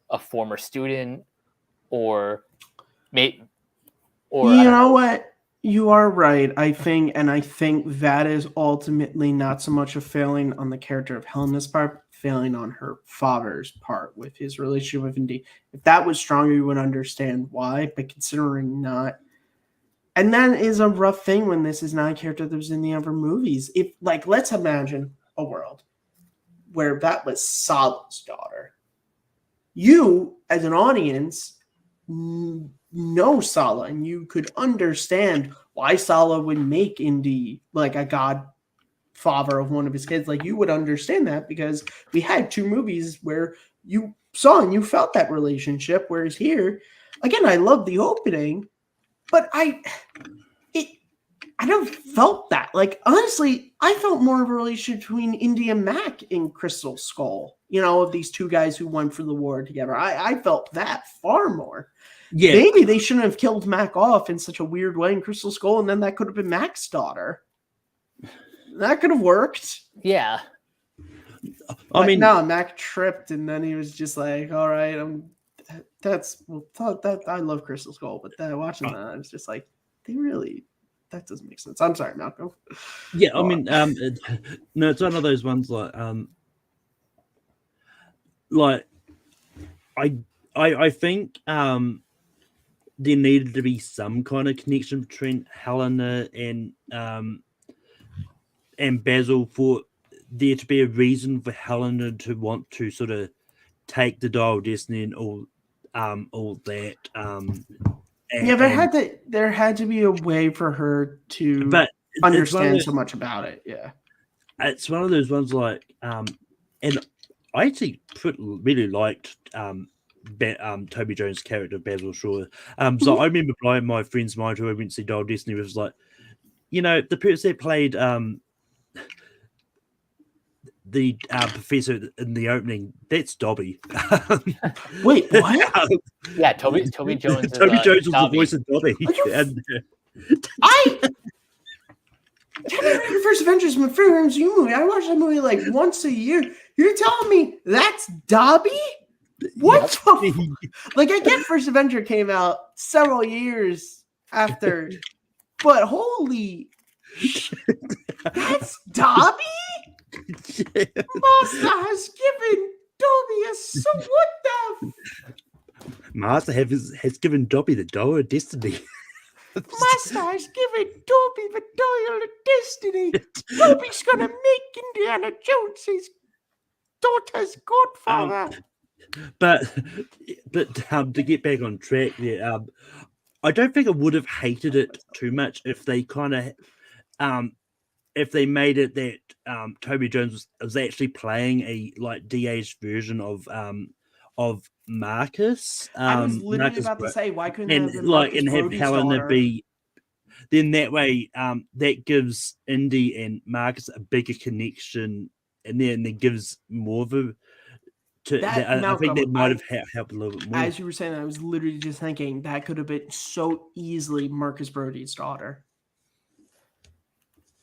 B: a former student, or you
A: know what? You are right, I think that is ultimately not so much a failing on the character of Helena's part, failing on her father's part with his relationship with Indy. If that was stronger, you would understand why. But considering not, And that is a rough thing when this is not a character that was in the other movies. If, like, let's imagine a world where that was Salah's daughter. You, as an audience, know Salah, and you could understand why Salah would make Indy like a godfather of one of his kids. Like, you would understand that because we had 2 movies where you saw and you felt that relationship. Whereas here, again, I love the opening, but I never felt that. Like, honestly, I felt more of a relationship between Indy and Mac in Crystal Skull, of these 2 guys who went for the war together. I felt that far more. Yeah. Maybe they shouldn't have killed Mac off in such a weird way in Crystal Skull, and then that could have been Mac's daughter. That could have worked.
B: Yeah.
A: I mean, no, Mac tripped, and then he was just like, all right, I love Crystal Skull, but watching that, I was just like, that doesn't make sense. I'm sorry, Malcolm.
C: Yeah, I mean, no, it's one of those ones I think there needed to be some kind of connection between Helena and Basil for there to be a reason for Helena to want to sort of take the Dial of Destiny and all that.
A: There had to be a way for her to understand so much about it. Yeah,
C: it's one of those ones and I actually really liked Toby Jones' character Basil Shaw. So I remember my friend's mind who I went to see Dial of Destiny was like, the person that played the professor in the opening, that's Dobby.
A: Wait, what?
B: Yeah, Toby Jones.
C: Toby Jones was the voice of Dobby.
A: The first Avengers my favorite MCU movie. I watch that movie like once a year. You're telling me that's Dobby? What? Like, I get First Avenger came out several years after, but holy, that's Dobby? Master has given Dobby a so what the?
C: Master has given Dobby the Dial of Destiny.
A: Master has given Dobby the Dial of Destiny. Dobby's gonna make Indiana Jones his daughter's godfather.
C: But to get back on track there, I don't think I would have hated it too much if they if they made it that Toby Jones was actually playing a de-aged version of Marcus.
A: I was literally
C: Marcus
A: about to say, why couldn't
C: have Helena
A: daughter
C: be? Then that way, that gives Indy and Marcus a bigger connection, and then it gives more of a. I think that might have helped a little bit more.
A: As you were saying, I was literally just thinking that could have been so easily Marcus Brody's daughter.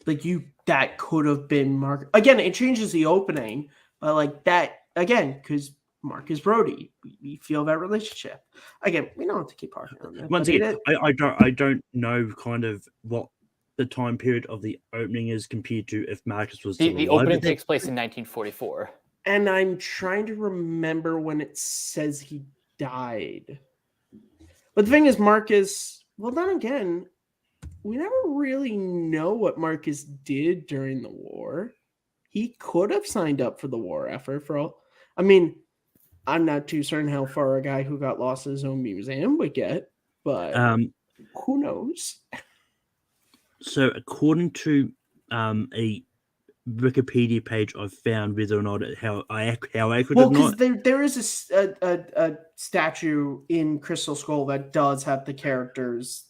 A: That could have been Mark. Again, it changes the opening, but that again, because Marcus Brody, we feel that relationship. Again, we don't have to keep harping on that.
C: Once again, I don't know kind of what the time period of the opening is compared to if Marcus was
B: the opening takes place in 1944.
A: And I'm trying to remember when it says he died. But the thing is, Marcus, well, then again, we never really know what Marcus did during the war. He could have signed up for the war effort for all. I mean, I'm not too certain how far a guy who got lost in his own museum would get, but who knows?
C: So according to a Wikipedia page, I've found whether or not how accurate or not.
A: Because there is a statue in Crystal Skull that does have the characters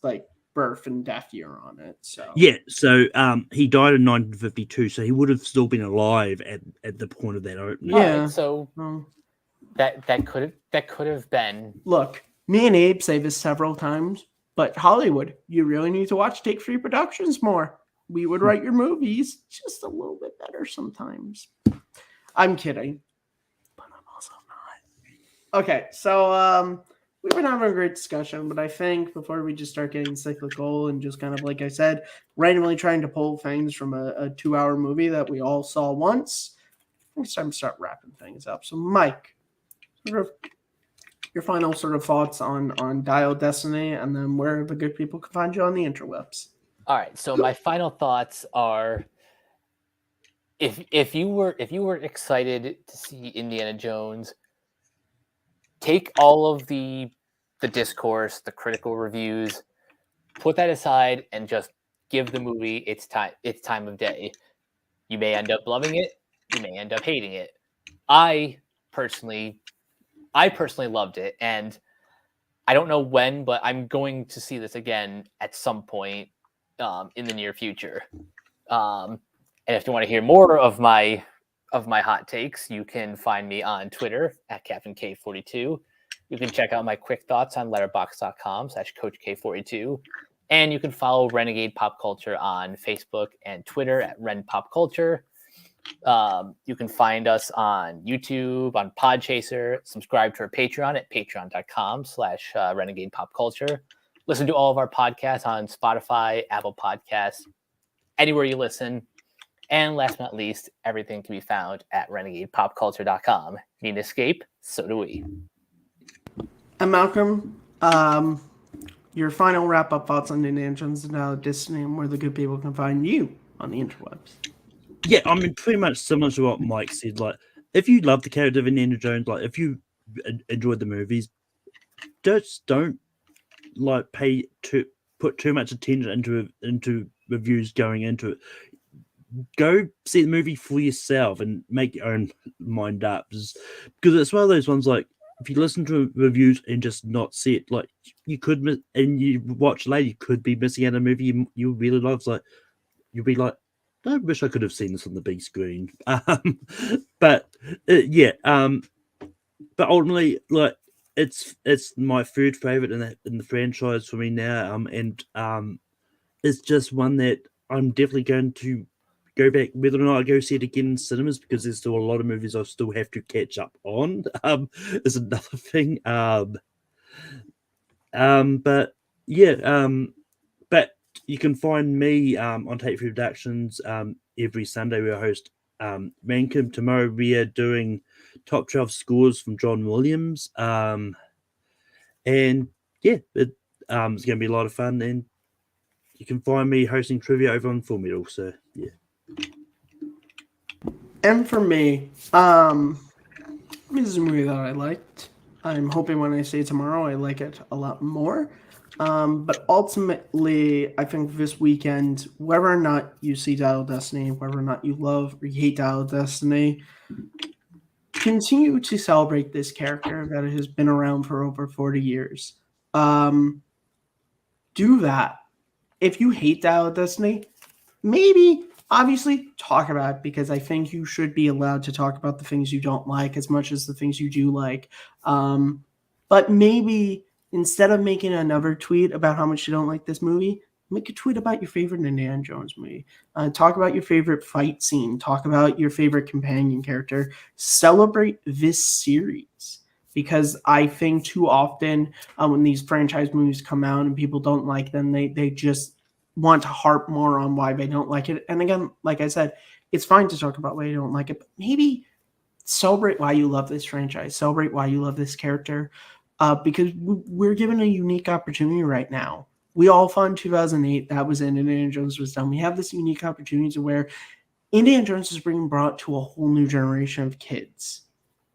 A: birth and death year on it. So
C: yeah, so he died in 1952, so he would have still been alive at the point of that opening.
B: Yeah, so that could have been.
A: Look, me and Abe say this several times, but Hollywood, you really need to watch Take 3 Productions more. We would write your movies just a little bit better sometimes. I'm kidding, but I'm also not. Okay, so we've been having a great discussion, but I think before we just start getting cyclical and just kind of, like I said, randomly trying to pull things from a 2-hour movie that we all saw once, it's time to start wrapping things up. So, Mike, sort of your final sort of thoughts on Dial Destiny, and then where the good people can find you on the interwebs.
B: All right. So my final thoughts are: if you were excited to see Indiana Jones, take all of the discourse, the critical reviews, put that aside, and just give the movie its time of day. You may end up loving it. You may end up hating it. I personally loved it, and I don't know when, but I'm going to see this again at some point in the near future. And if you want to hear more of my hot takes, you can find me on Twitter at CaptainK42. You can check out my quick thoughts on letterboxd.com/CoachK42. And you can follow Renegade Pop Culture on Facebook and Twitter at Ren Pop Culture. You can find us on YouTube, on Podchaser, subscribe to our Patreon at patreon.com/Renegade Pop Culture. Listen to all of our podcasts on Spotify, Apple Podcasts, anywhere you listen. And last but not least, everything can be found at renegadepopculture.com. Need an escape? So do we.
A: And Malcolm, your final wrap-up thoughts on Indiana Jones and Dial of Destiny, and where the good people can find you on the interwebs.
C: Yeah, I mean, pretty much similar to what Mike said. Like, if you love the character of Indiana Jones, like, if you enjoyed the movies, just don't like put too much attention into reviews going into it. Go see the movie for yourself and make your own mind up, because it's one of those ones, like, if you listen to reviews and just not see it, like, you could miss, and you watch later, you could be missing out on a movie you really love. Like, you'll be like, I wish I could have seen this on the big screen. But ultimately, like, it's my third favorite in the franchise for me now. And it's just one that I'm definitely going to go back, whether or not I go see it again in cinemas, because there's still a lot of movies I still have to catch up on. Is another thing. But you can find me on Take 3 Productions every Sunday. We host Rankin. Tomorrow we are doing top 12 scores from John Williams. And yeah, it's going to be a lot of fun. And you can find me hosting trivia over on Full Metal. So yeah.
A: And for me, this is a movie that I liked. I'm hoping when I see it tomorrow, I like it a lot more. But ultimately, I think this weekend, whether or not you see Dial of Destiny, whether or not you love or you hate Dial of Destiny, continue to celebrate this character that has been around for over 40 years. Do that. If you hate Dial of Destiny, maybe, obviously, talk about it, because I think you should be allowed to talk about the things you don't like as much as the things you do like. But maybe instead of making another tweet about how much you don't like this movie, make a tweet about your favorite Indiana Jones movie. Talk about your favorite fight scene. Talk about your favorite companion character. Celebrate this series. Because I think too often when these franchise movies come out and people don't like them, they just want to harp more on why they don't like it. And again, like I said, it's fine to talk about why you don't like it, but maybe celebrate why you love this franchise. Celebrate why you love this character. Because we're given a unique opportunity right now. We all thought in 2008 that was it, Indiana Jones was done. We have this unique opportunity to where Indiana Jones is being brought to a whole new generation of kids,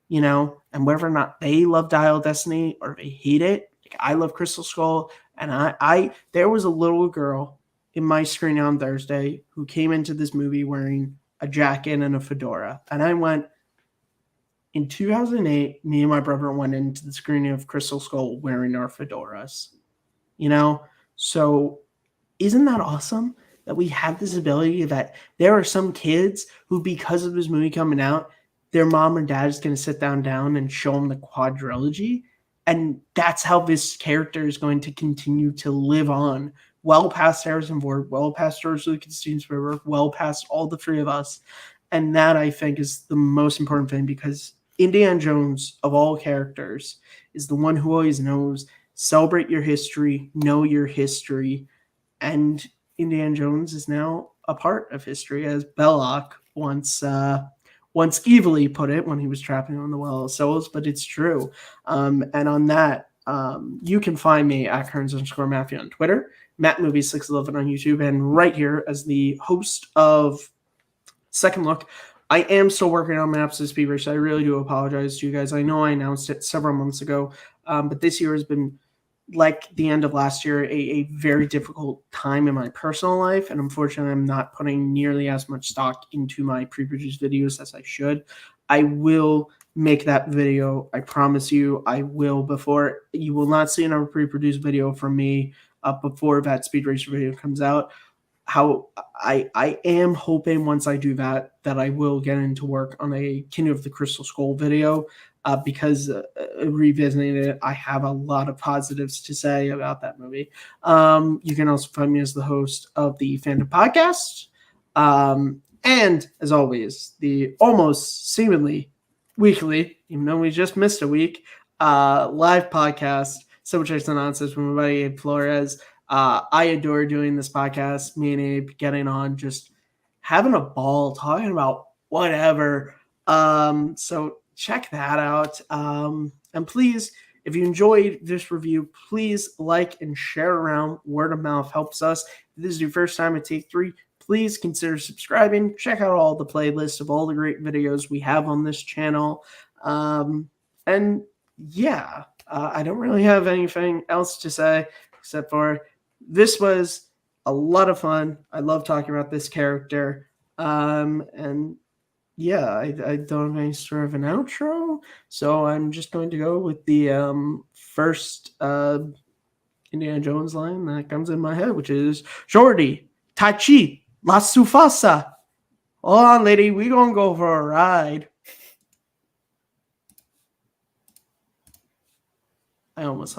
A: you know, and whether or not they love Dial of Destiny or they hate it. Like, I love Crystal Skull, and there was a little girl in my screening on Thursday who came into this movie wearing a jacket and a fedora, and I went, in 2008, me and my brother went into the screening of Crystal Skull wearing our fedoras, you know? So isn't that awesome that we have this ability, that there are some kids who, because of this movie coming out, their mom or dad is going to sit down and show them the quadrilogy. And that's how this character is going to continue to live on well past Harrison Ford, well past George Lucas, Steven Spielberg, well past all the three of us. And that, I think, is the most important thing, because Indiana Jones, of all characters, is the one who always knows, celebrate your history, know your history, and Indiana Jones is now a part of history, as Belloc once once evilly put it when he was trapping on the Well of Souls, but it's true. And on that, you can find me at Kearns_Matthew on Twitter, MattMovies611 on YouTube, and right here as the host of Second Look. I am still working on maps this Speed Race. I really do apologize to you guys. I know I announced it several months ago, but this year has been, like the end of last year, a very difficult time in my personal life. And unfortunately, I'm not putting nearly as much stock into my pre-produced videos as I should. I will make that video. I promise you I will. Before, you will not see another pre-produced video from me before that Speed Racer video comes out. How I am hoping once I do that I will get into work on a King of the Crystal Skull video, because revisiting it, I have a lot of positives to say about that movie. You can also find me as the host of the Fandom Podcast, and as always, the almost seemingly weekly, even though we just missed a week, live podcast, So Chase and Nonsense with my buddy Abe Flores. I adore doing this podcast, me and Abe getting on, just having a ball, talking about whatever. So check that out. And please, if you enjoyed this review, please like and share around. Word of mouth helps us. If this is your first time at Take 3, please consider subscribing. Check out all the playlists of all the great videos we have on this channel. And yeah, I don't really have anything else to say except for this was a lot of fun. I love talking about this character. And yeah, I don't have any sort of an outro, so I'm just going to go with the first Indiana Jones line that comes in my head, which is Shorty, Tachi, La Sufasa. Hold on, lady, we gonna go for a ride. I almost